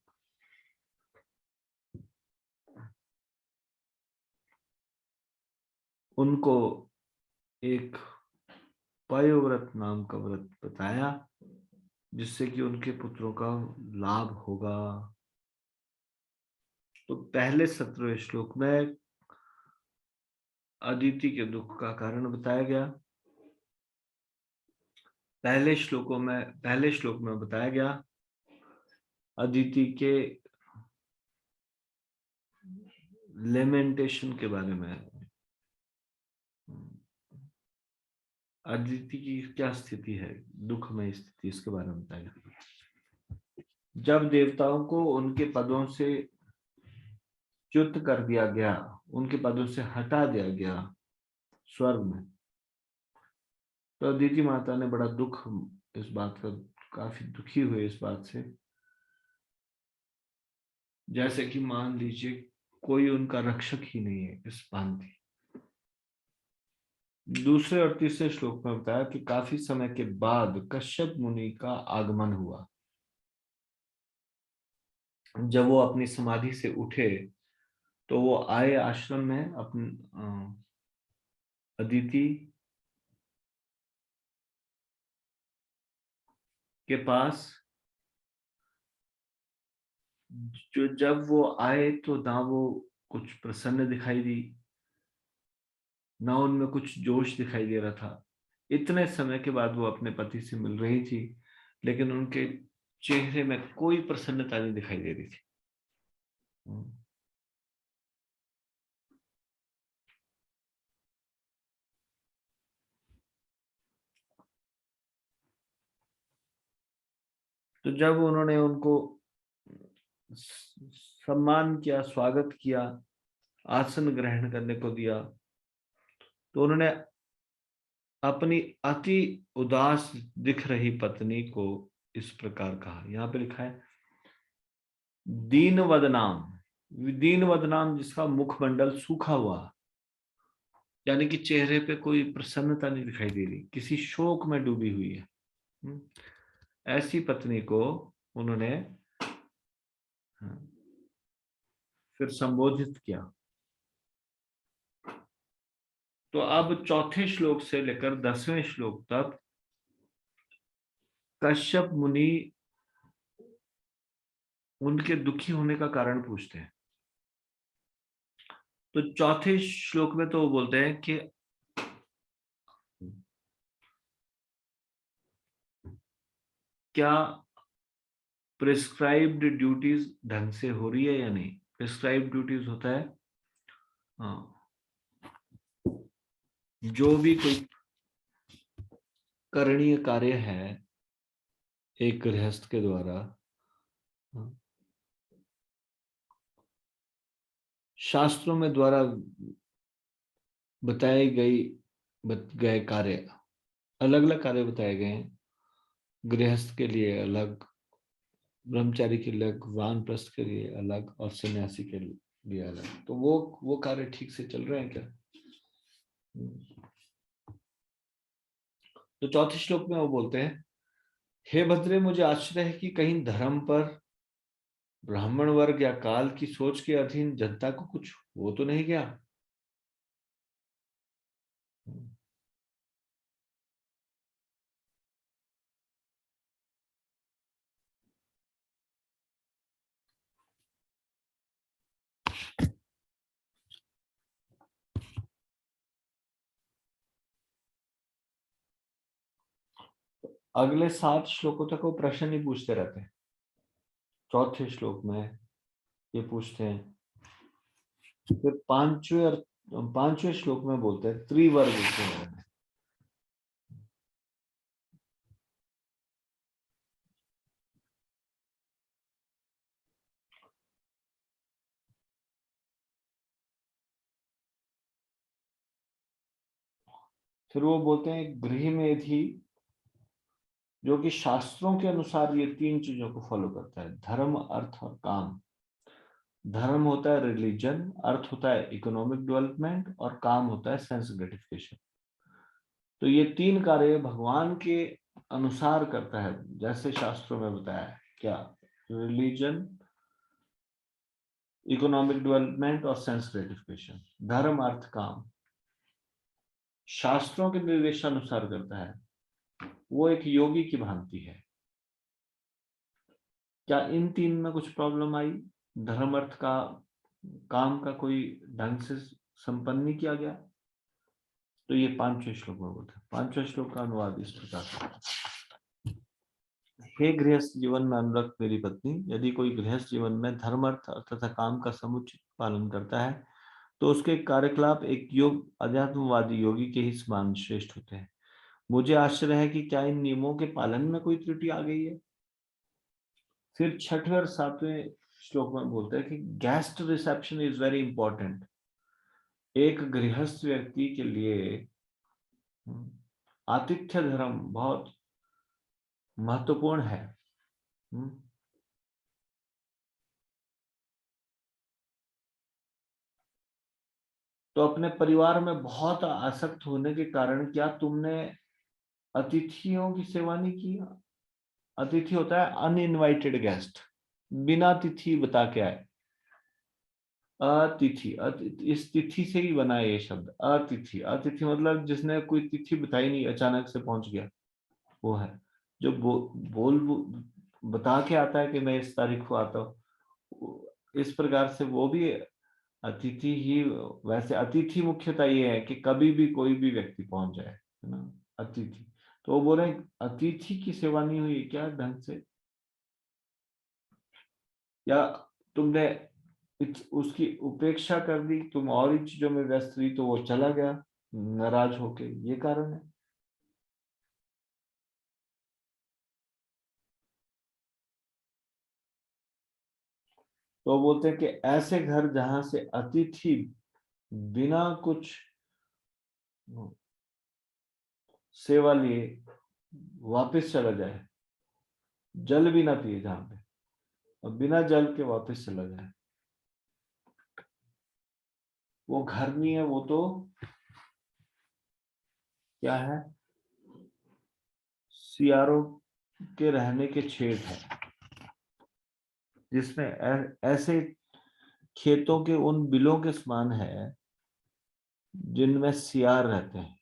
उनको एक पयोव्रत नाम का व्रत बताया, जिससे कि उनके पुत्रों का लाभ होगा। तो पहले 17वें श्लोक में अदिति के दुख का कारण बताया गया। पहले श्लोक में बताया गया अदिति के लेमेंटेशन के बारे में। अदिति की क्या स्थिति है, दुखमय स्थिति, इसके बारे में बताया गया। जब देवताओं को उनके पदों से च्युत कर दिया गया, उनके पदों से हटा दिया गया स्वर्ग में, तो अदिति माता ने बड़ा दुख, इस बात का काफी दुखी हुए इस बात से। जैसे कि मान लीजिए कोई उनका रक्षक ही नहीं है, इस भांति। दूसरे और तीसरे श्लोक में बताया कि काफी समय के बाद कश्यप मुनि का आगमन हुआ। जब वो अपनी समाधि से उठे तो वो आए आश्रम में अपने अदिति के पास। जो जब वो आए तो ना वो कुछ प्रसन्न दिखाई दी, ना उनमें कुछ जोश दिखाई दे रहा था। इतने समय के बाद वो अपने पति से मिल रही थी, लेकिन उनके चेहरे में कोई प्रसन्नता नहीं दिखाई दे रही थी। तो जब उन्होंने उनको सम्मान किया, स्वागत किया, आसन ग्रहण करने को दिया, तो उन्होंने अपनी अति उदास दिख रही पत्नी को इस प्रकार कहा। यहाँ पे लिखा है दीन वदनाम, जिसका मुखमंडल सूखा हुआ, यानी कि चेहरे पे कोई प्रसन्नता नहीं दिखाई दे रही, किसी शोक में डूबी हुई है। ऐसी पत्नी को उन्होंने फिर संबोधित किया। तो अब चौथे श्लोक से लेकर 10वें श्लोक तक कश्यप मुनि उनके दुखी होने का कारण पूछते हैं। तो चौथे श्लोक में तो वो बोलते हैं कि क्या प्रिस्क्राइब्ड ड्यूटीज ढंग से हो रही है या नहीं। प्रिस्क्राइब्ड ड्यूटीज होता है जो भी कोई करणीय कार्य है एक गृहस्थ के द्वारा, शास्त्रों में द्वारा बताए गए कार्य, अलग अलग कार्य बताए गए हैं। गृहस्थ के लिए अलग, ब्रह्मचारी के अलग, वानप्रस्थ के लिए अलग और सन्यासी के लिए अलग। तो वो कार्य ठीक से चल रहे हैं क्या? तो चौथे श्लोक में वो बोलते हैं, हे भद्रे, मुझे आश्चर्य है कि कहीं धर्म पर ब्राह्मण वर्ग या काल की सोच के अधीन जनता को कुछ हो तो नहीं गया। अगले 7 श्लोकों तक वो प्रश्न ही पूछते रहते हैं। चौथे श्लोक में ये पूछते हैं, फिर पांचवें श्लोक में बोलते हैं त्रिवर्ग के बारे में। फिर वो बोलते हैं गृह में थी, जो कि शास्त्रों के अनुसार ये 3 चीजों को फॉलो करता है, धर्म, अर्थ और काम। धर्म होता है रिलीजन, अर्थ होता है इकोनॉमिक डेवलपमेंट और काम होता है सेंस ग्रेटिफिकेशन। तो ये 3 कार्य भगवान के अनुसार करता है, जैसे शास्त्रों में बताया है। क्या? रिलीजन, इकोनॉमिक डेवलपमेंट और सेंस ग्रेटिफिकेशन। धर्म, अर्थ, काम शास्त्रों के निर्देशानुसार करता है। वो एक योगी की भांति है। क्या इन 3 में कुछ प्रॉब्लम आई? धर्म, अर्थ का, काम का कोई ढंग से संपन्न नहीं किया गया? तो ये 5वें श्लोक में बोलते हैं। 5वें श्लोक का अनुवाद इस प्रकार से, हे गृहस्थ जीवन में अनुरक्त मेरी पत्नी, यदि कोई गृहस्थ जीवन में धर्म, अर्थ तथा काम का समुचित पालन करता है तो उसके कार्यकलाप एक योग अध्यात्मवादी योगी के ही समान श्रेष्ठ होते हैं। मुझे आश्चर्य है कि क्या इन नियमों के पालन में कोई त्रुटि आ गई है? फिर 6वें और 7वें श्लोक में बोलते हैं कि guest reception is very important. एक गृहस्थ व्यक्ति के लिए आतिथ्य धर्म बहुत महत्वपूर्ण है। तो अपने परिवार में बहुत आसक्त होने के कारण क्या तुमने अतिथियों की सेवा नहीं की? अतिथि होता है अनइनवाइटेड गेस्ट, बिना तिथि बता के आए। अतिथि, इस तिथि से ही बना है ये शब्द अतिथि। अतिथि मतलब जिसने कोई तिथि बताई नहीं, अचानक से पहुंच गया, वो है। जो बता के आता है कि मैं इस तारीख को आता हूँ, इस प्रकार से वो भी अतिथि ही। वैसे अतिथि मुख्यतः ये है कि कभी भी कोई भी व्यक्ति पहुंच जाए, है ना, अतिथि। तो वो बोल रहे हैं अतिथि की सेवा नहीं हुई क्या ढंग से, या तुमने उसकी उपेक्षा कर दी, तुम और ही चीजों में व्यस्त रही तो वो चला गया नाराज होके, ये कारण है। तो बोलते हैं कि ऐसे घर जहां से अतिथि बिना कुछ सेवा लिए वापस चला जाए, जल भी ना पिए जहां पे, और बिना जल के वापस चला जाए, वो घर नहीं है, वो तो क्या है? सियारों के रहने के छेद है, जिसमें ऐसे खेतों के उन बिलों के समान है जिनमें सियार रहते हैं।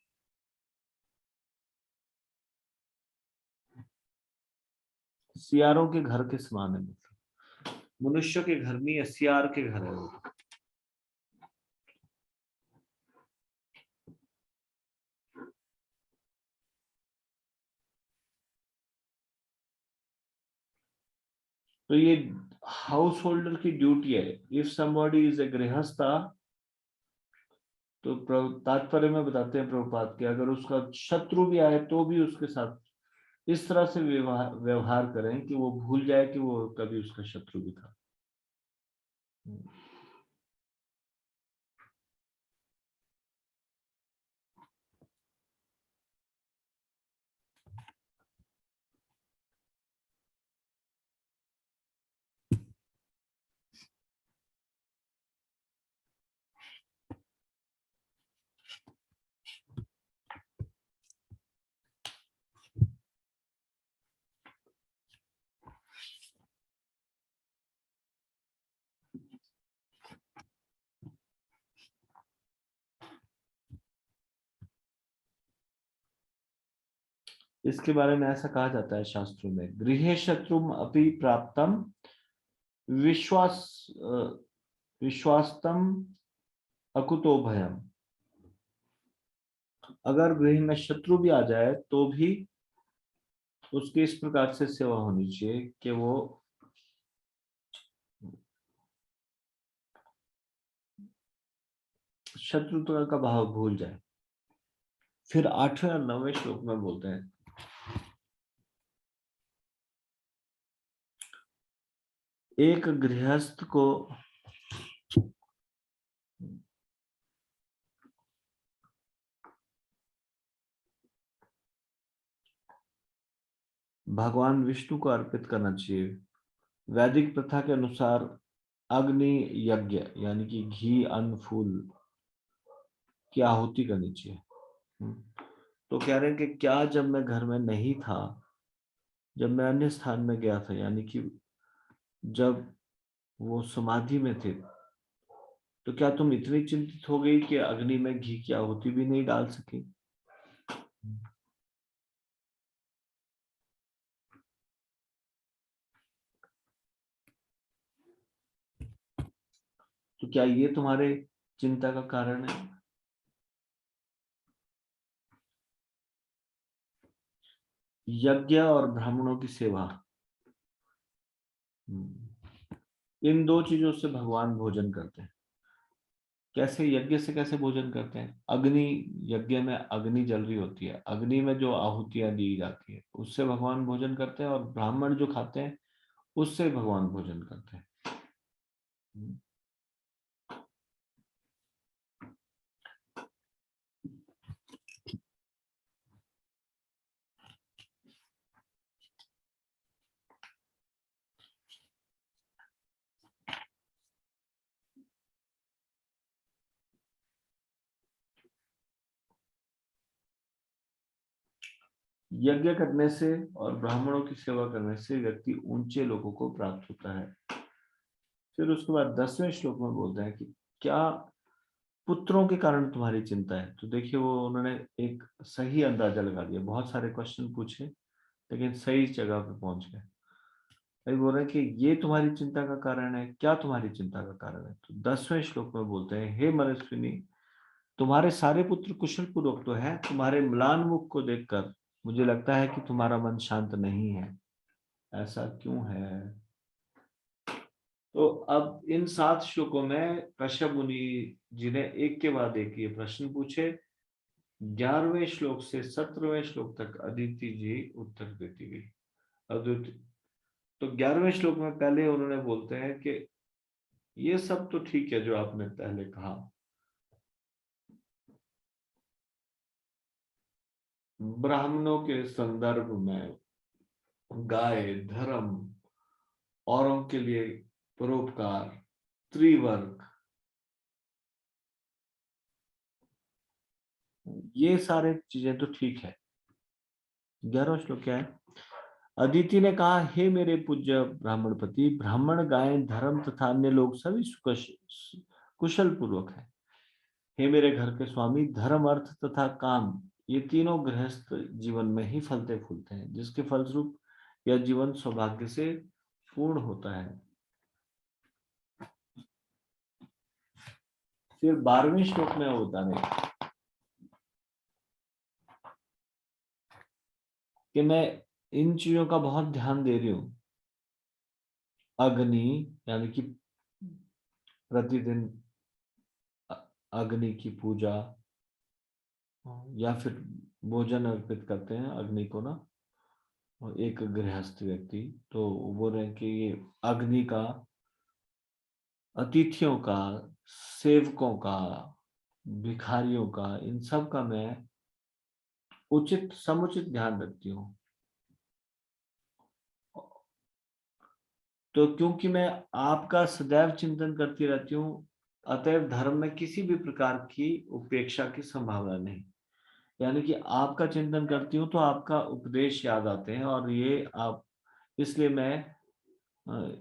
सियारों के घर के समान है, मतलब मनुष्यों के घर नहीं है, सियार के घर है वो। तो ये हाउस होल्डर की ड्यूटी है। इफ समबॉडी इज ए गृहस्था, तो तात्पर्य में बताते हैं प्रभुपाद कि अगर उसका शत्रु भी आए तो भी उसके साथ इस तरह से व्यवहार करें कि वो भूल जाए कि वो कभी उसका शत्रु भी था। इसके बारे में ऐसा कहा जाता है शास्त्रों में, गृहे शत्रुम अपि प्राप्तम विश्वास्तम अकुतो भयम। अगर गृह में शत्रु भी आ जाए तो भी उसकी इस प्रकार से सेवा होनी चाहिए कि वो शत्रुता का भाव भूल जाए। फिर 8वें और 9वें श्लोक में बोलते हैं, एक गृहस्थ को भगवान विष्णु को अर्पित करना चाहिए। वैदिक प्रथा के अनुसार अग्नि यज्ञ यानी कि घी अन्न फूल की आहुति करनी चाहिए। तो कह रहे हैं कि क्या जब मैं घर में नहीं था, जब मैं अन्य स्थान में गया था, यानी कि जब वो समाधि में थे, तो क्या तुम इतनी चिंतित हो गई कि अग्नि में घी की आहुति भी नहीं डाल सकी? तो क्या ये तुम्हारे चिंता का कारण है? यज्ञ और ब्राह्मणों की सेवा, इन दो चीजों से भगवान भोजन करते हैं। कैसे? यज्ञ से कैसे भोजन करते हैं? अग्नि, यज्ञ में अग्नि जल रही होती है, अग्नि में जो आहुतियां दी जाती है उससे भगवान भोजन करते हैं, और ब्राह्मण जो खाते हैं उससे भगवान भोजन करते हैं। यज्ञ करने से और ब्राह्मणों की सेवा करने से व्यक्ति ऊंचे लोगों को प्राप्त होता है। फिर उसके बाद 10वें श्लोक में बोलते हैं कि क्या पुत्रों के कारण तुम्हारी चिंता है? तो देखिए, वो उन्होंने एक सही अंदाजा लगा दिया, बहुत सारे क्वेश्चन पूछे लेकिन सही जगह पे पहुंच गए। भाई बोल रहे हैं कि ये तुम्हारी चिंता का कारण है, क्या तुम्हारी चिंता का कारण है? तो 10वें श्लोक में बोलते हैं, हे मनस्विनी, तुम्हारे सारे पुत्र कुशल पूर्वक तो है, तुम्हारे म्लान मुख को देखकर मुझे लगता है कि तुम्हारा मन शांत नहीं है। ऐसा क्यों है? तो अब इन 7 श्लोकों में कश्यप मुनि जी ने एक के बाद एक ये प्रश्न पूछे। 11वें श्लोक से 17वें श्लोक तक अदिति जी उत्तर देती गई। अदिति तो 11वें श्लोक में पहले उन्होंने बोलते हैं कि ये सब तो ठीक है जो आपने पहले कहा, ब्राह्मणों के संदर्भ में गाय, धर्म, औरों के लिए परोपकार, त्रिवर्ग, ये सारे चीजें तो ठीक है। 11वां श्लोक क्या है? अदिति ने कहा, हे मेरे पूज्य ब्राह्मणपति, ब्राह्मण, गाय, धर्म तथा अन्य लोग सभी कुशल पूर्वक है। हे मेरे घर के स्वामी, धर्म, अर्थ तथा काम, ये तीनों गृहस्थ जीवन में ही फलते फूलते हैं, जिसके फलस्वरूप यह जीवन सौभाग्य से पूर्ण होता है। फिर 12वें श्लोक में होता है कि मैं इन चीजों का बहुत ध्यान दे रही हूं। अग्नि यानी कि प्रतिदिन अग्नि की पूजा, या फिर भोजन अर्पित करते हैं अग्नि को ना, एक गृहस्थ व्यक्ति। तो बोल रहे हैं कि ये अग्नि का, अतिथियों का, सेवकों का, भिखारियों का, इन सब का मैं उचित समुचित ध्यान रखती हूँ। तो क्योंकि मैं आपका सदैव चिंतन करती रहती हूँ, अतएव धर्म में किसी भी प्रकार की उपेक्षा की संभावना नहीं। यानी कि आपका चिंतन करती हूँ तो आपका उपदेश याद आते हैं, और ये आप, इसलिए मैं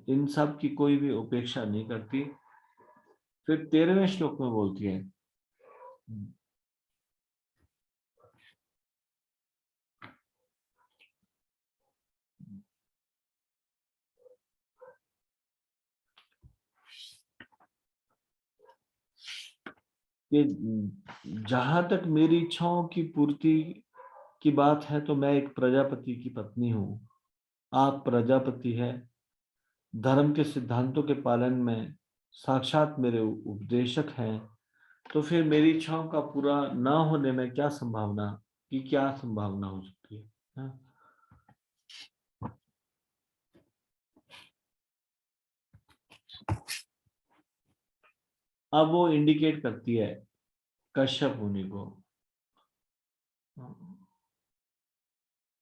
इन सब की कोई भी उपेक्षा नहीं करती। फिर 13वें श्लोक में बोलती है, कि जहां तक मेरी इच्छाओं की पूर्ति की बात है तो मैं एक प्रजापति की पत्नी हूँ, आप प्रजापति है, धर्म के सिद्धांतों के पालन में साक्षात मेरे उपदेशक हैं, तो फिर मेरी इच्छाओं का पूरा ना होने में क्या संभावना हो सकती है? हाँ? अब वो इंडिकेट करती है कश्यप मुनि को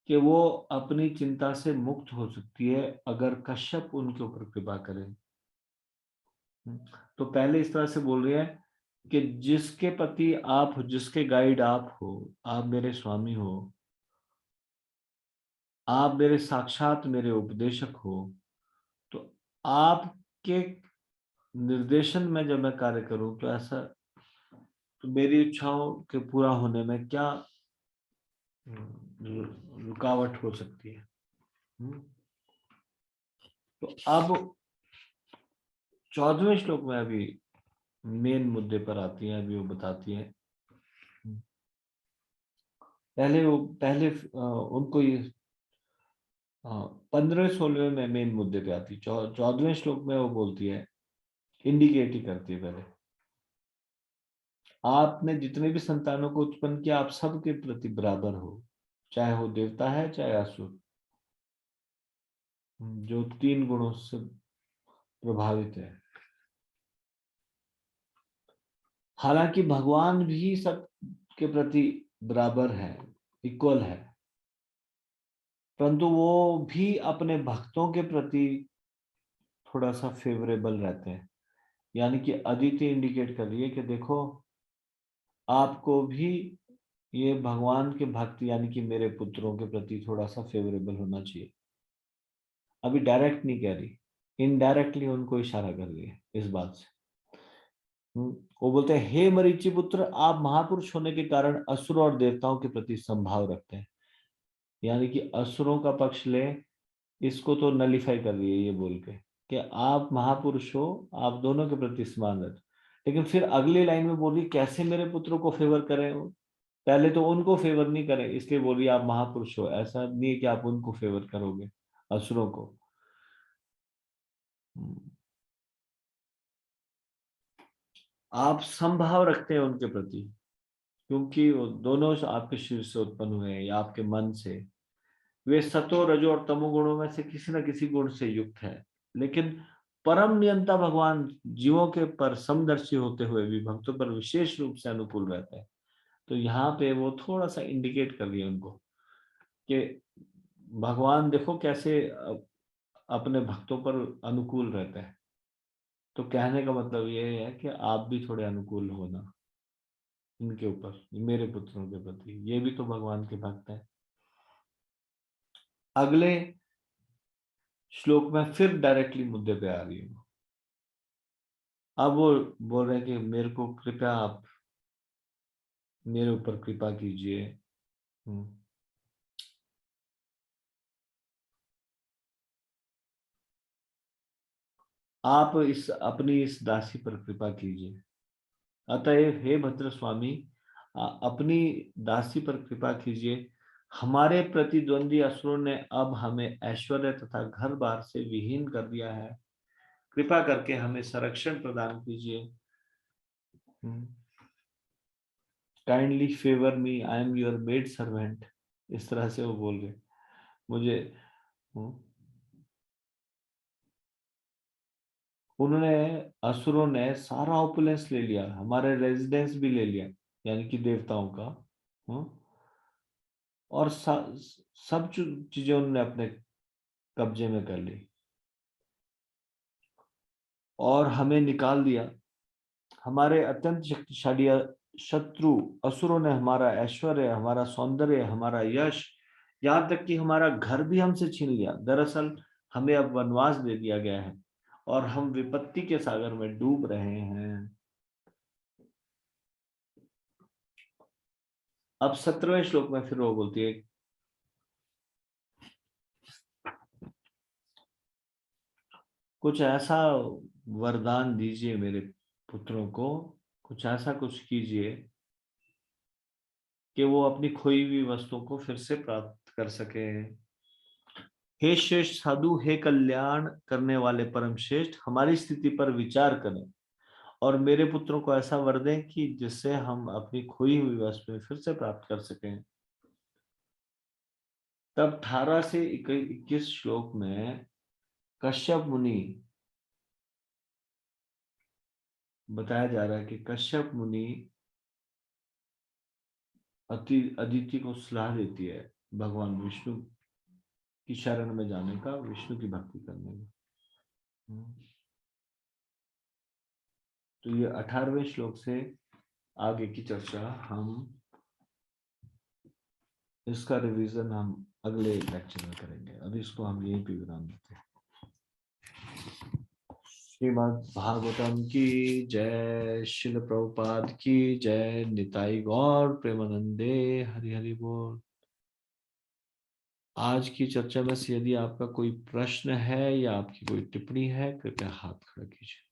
कि वो अपनी चिंता से मुक्त हो सकती है अगर कश्यप उनके ऊपर कृपा करे। तो पहले इस तरह से बोल रही है कि जिसके पति आप हो, जिसके गाइड आप हो, आप मेरे स्वामी हो, आप मेरे साक्षात मेरे उपदेशक हो, तो आपके निर्देशन में जब मैं कार्य करूं तो ऐसा, तो मेरी इच्छाओं के पूरा होने में क्या रुकावट हो सकती है? तो अब 14वें श्लोक में अभी मेन मुद्दे पर आती है, अभी वो बताती है। पहले उनको ये 15-16 में मेन मुद्दे पे आती है। 14वें श्लोक में वो बोलती है, इंडिकेट ही करती है पहले, आपने जितने भी संतानों को उत्पन्न किया आप सबके प्रति बराबर हो, चाहे वो देवता है चाहे असुर, जो 3 गुणों से प्रभावित है। हालांकि भगवान भी सब के प्रति बराबर है, इक्वल है, परंतु वो भी अपने भक्तों के प्रति थोड़ा सा फेवरेबल रहते हैं। यानी कि अदिति इंडिकेट कर रही है कि देखो, आपको भी ये भगवान के भक्त यानी कि मेरे पुत्रों के प्रति थोड़ा सा फेवरेबल होना चाहिए। अभी डायरेक्ट नहीं कह रही, इनडायरेक्टली उनको इशारा कर रही है इस बात से। वो बोलते हैं, हे मरीचि पुत्र, आप महापुरुष होने के कारण असुर और देवताओं के प्रति संभाव रखते हैं। यानी कि असुरों का पक्ष ले, इसको तो नलिफाई कर रही है ये बोल के कि आप महापुरुष हो, आप दोनों के प्रति समान रहते। लेकिन फिर अगली लाइन में बोल रही कैसे मेरे पुत्रों को फेवर करें, पहले तो उनको फेवर नहीं करें, इसलिए बोल रही आप महापुरुष हो, ऐसा नहीं है कि आप उनको फेवर करोगे, असुरों को। आप संभाव रखते हैं उनके प्रति, क्योंकि वो दोनों आपके शरीर से उत्पन्न हुए हैं या आपके मन से। वे सतो रजो और तमो गुणों में से किसी न किसी गुण से युक्त है, लेकिन परम नियंता भगवान जीवों के पर समदर्शी होते हुए भी भक्तों पर विशेष रूप से अनुकूल रहते हैं। तो यहाँ पे वो थोड़ा सा इंडिकेट कर रही है उनको कि भगवान देखो कैसे अपने भक्तों पर अनुकूल रहते हैं। तो कहने का मतलब ये है कि आप भी थोड़े अनुकूल होना इनके ऊपर, मेरे पुत्रों के प्रति, ये भी तो भगवान के भक्त हैं। अगले श्लोक में फिर डायरेक्टली मुद्दे पे आ रही हूँ। अब वो बोल रहे हैं कि मेरे को कृपया आप मेरे ऊपर कृपा कीजिए। आप अपनी इस दासी पर कृपा कीजिए। अतएव हे भद्र स्वामी, अपनी दासी पर कृपा कीजिए। हमारे प्रतिद्वंदी असुरों ने अब हमें ऐश्वर्य तथा घर बार से विहीन कर दिया है, कृपा करके हमें संरक्षण प्रदान कीजिए। Kindly favour me, I am your maid servant, इस तरह से वो बोल रहे मुझे। उन्होंने, असुरों ने सारा ऑपुलेंस ले लिया, हमारे रेजिडेंस भी ले लिया, यानी कि देवताओं का। और सब चीजें उन्होंने अपने कब्जे में कर ली और हमें निकाल दिया। हमारे अत्यंत शक्तिशाली शत्रु असुरों ने हमारा ऐश्वर्य, हमारा सौंदर्य, हमारा यश, यहाँ तक कि हमारा घर भी हमसे छीन लिया। दरअसल हमें अब वनवास दे दिया गया है और हम विपत्ति के सागर में डूब रहे हैं। अब 17वें श्लोक में फिर वो बोलती है, कुछ ऐसा वरदान दीजिए मेरे पुत्रों को कुछ ऐसा कुछ कीजिए कि वो अपनी खोई हुई वस्तुओं को फिर से प्राप्त कर सके। हे श्रेष्ठ साधु, हे कल्याण करने वाले परम श्रेष्ठ, हमारी स्थिति पर विचार करें और मेरे पुत्रों को ऐसा वर दें कि जिससे हम अपनी खोई हुई वस्तुएं फिर से प्राप्त कर सकें। तब 18 से 21 श्लोक में कश्यप मुनि बताया जा रहा है कि कश्यप मुनि अदिति को सलाह देती है भगवान विष्णु की शरण में जाने का, विष्णु की भक्ति करने का। तो ये 18वें श्लोक से आगे की चर्चा इसका रिवीजन हम अगले लेक्चर में करेंगे। अभी इसको हम यहीं पे विराम देते हैं। श्रीमद् भागवतम की जय, श्रील प्रभुपाद की जय, निताई गौर प्रेमानंदे, हरि हरि बोल। आज की चर्चा में से यदि आपका कोई प्रश्न है या आपकी कोई टिप्पणी है, कृपया हाथ खड़ा कीजिए।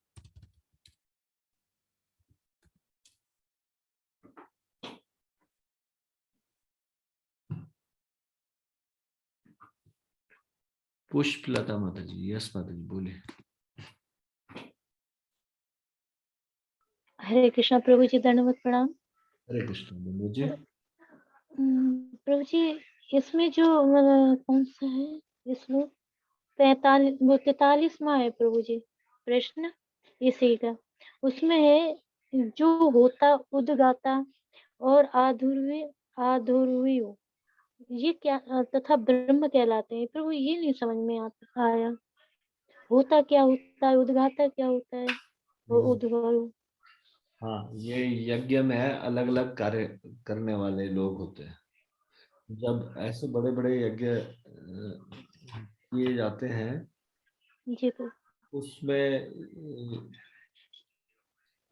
पुष्पलता माता जी, यस माता जी बोलिए। हरे कृष्णा प्रभु जी, दंडवत प्रणाम। हरे कृष्ण, बोलिए। प्रभु जी, इसमें जो कौन सा है ये श्लोक 43वां है प्रभु जी, प्रश्न इसी का, उसमें है जो होता उद्गाता और आधुर्वी ये क्या तथा ब्रह्म कहलाते हैं। प्रभु ये नहीं समझ में आया, होता क्या होता है, उद्गाता क्या होता है और उद्गाता। हाँ, ये यज्ञ में अलग अलग कार्य करने वाले लोग होते हैं। जब ऐसे बड़े बड़े यज्ञ किए जाते हैं जी प्रभु। उसमें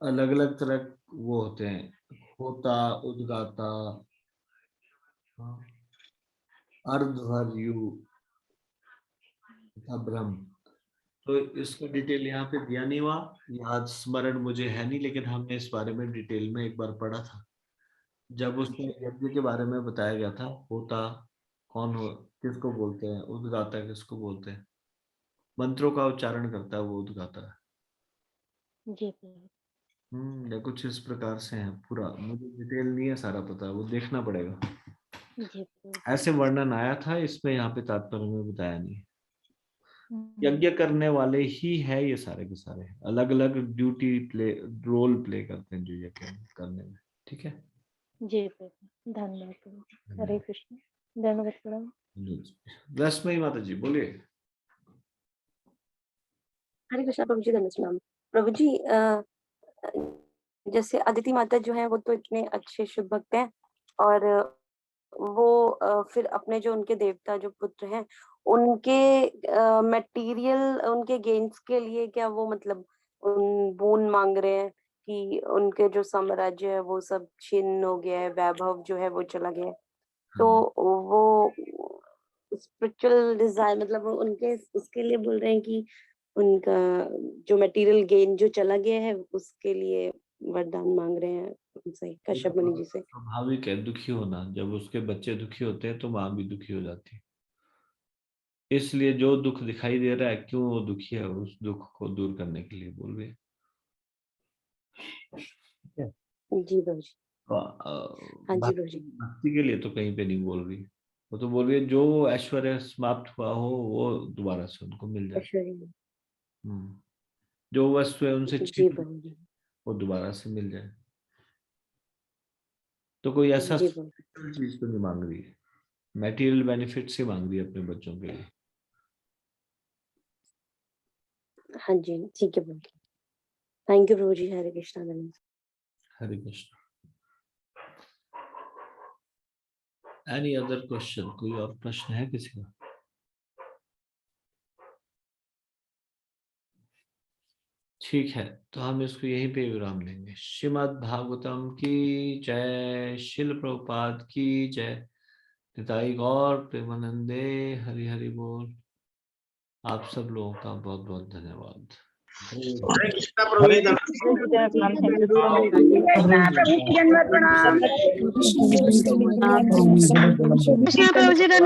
अलग अलग तरह वो होते हैं, होता, उद्गाता, अर्धवर्यु तथा ब्रह्म। तो इसका डिटेल यहाँ पे दिया नहीं हुआ, याद स्मरण मुझे है नहीं, लेकिन हमने इस बारे में डिटेल में एक बार पढ़ा था जब उसमें यज्ञ के बारे में बताया गया था। होता कौन हो, किसको बोलते हैं, उद्गाता किसको बोलते हैं, मंत्रों का उच्चारण करता है वो उद्गाता है। जी प्रभु। या कुछ इस प्रकार से है। पूरा मुझे डिटेल नहीं है सारा पता, वो देखना पड़ेगा। जी प्रभु। ऐसे वर्णन आया था इसमें, यहाँ पे तात्पर्य में बताया नहीं है। हम्म, यज्ञ करने वाले ही है ये सारे के सारे, अलग अलग ड्यूटी रोल प्ले करते हैं जो यज्ञ करने में। ठीक है, जी प्रभु, धन्यवाद प्रभु। हरे कृष्ण, धन्यवाद प्रभु। रश्मि माता जी बोलिए। हरे कृष्णा प्रभु जी, धन्यवाद प्रणाम। प्रभु जी, जैसे अदिति माता जो है वो तो इतने अच्छे शुद्ध भक्त हैं, और वो फिर अपने जो उनके देवता जो पुत्र हैं उनके मटेरियल उनके गेन्स के लिए क्या वो मतलब बोन मांग रहे हैं कि उनके जो साम्राज्य है वो सब छिन्न हो गया है, वैभव जो है वो चला गया है। तो वो स्पिरिचुअल डिजायर मतलब उनके उसके लिए बोल रहे हैं कि उनका जो मटेरियल गेन जो चला गया है उसके लिए वरदान मांग रहे हैं उनसे, कश्यप मुनि जी से। स्वाभाविक है दुखी होना, जब उसके बच्चे दुखी होते हैं तो माँ भी दुखी हो जाती है। इसलिए जो दुख दिखाई दे रहा है, क्यों वो दुखी है, उस दुख को दूर करने के लिए बोल रही है। जी प्रभु जी। हाँ जी प्रभु जी। भक्ति के लिए तो कहीं पे नहीं बोल रही, वो तो बोल रही है जो ऐश्वर्य समाप्त हुआ हो वो दोबारा से उनको मिल जाए। ऐश्वर्य। जो वस्तु है उनसे जी छीन प्रभु जी। वो दोबारा से मिल जाए। तो कोई ऐसा जी प्रभु। चीज तो नहीं मांग रही है, मटेरियल बेनिफिट से मांग रही है अपने बच्चों के लिए। हाँ जी, ठीक है प्रभु। थैंक यू प्रभु जी। Hare Krishna. Hare Krishna. Any other question, कोई और प्रश्न है किसी का? ठीक है, तो हम इसको यहीं पे विराम देंगे। श्रीमद् भागवतम की जय, शिल प्रभुपाद की जय, निताई गौर प्रेमानंदे, हरि हरि बोल। आप सब लोगों का बहुत बहुत धन्यवाद। हरे कृष्णा प्रभु जी कृष्णा प्रभु जी धन्यवाद।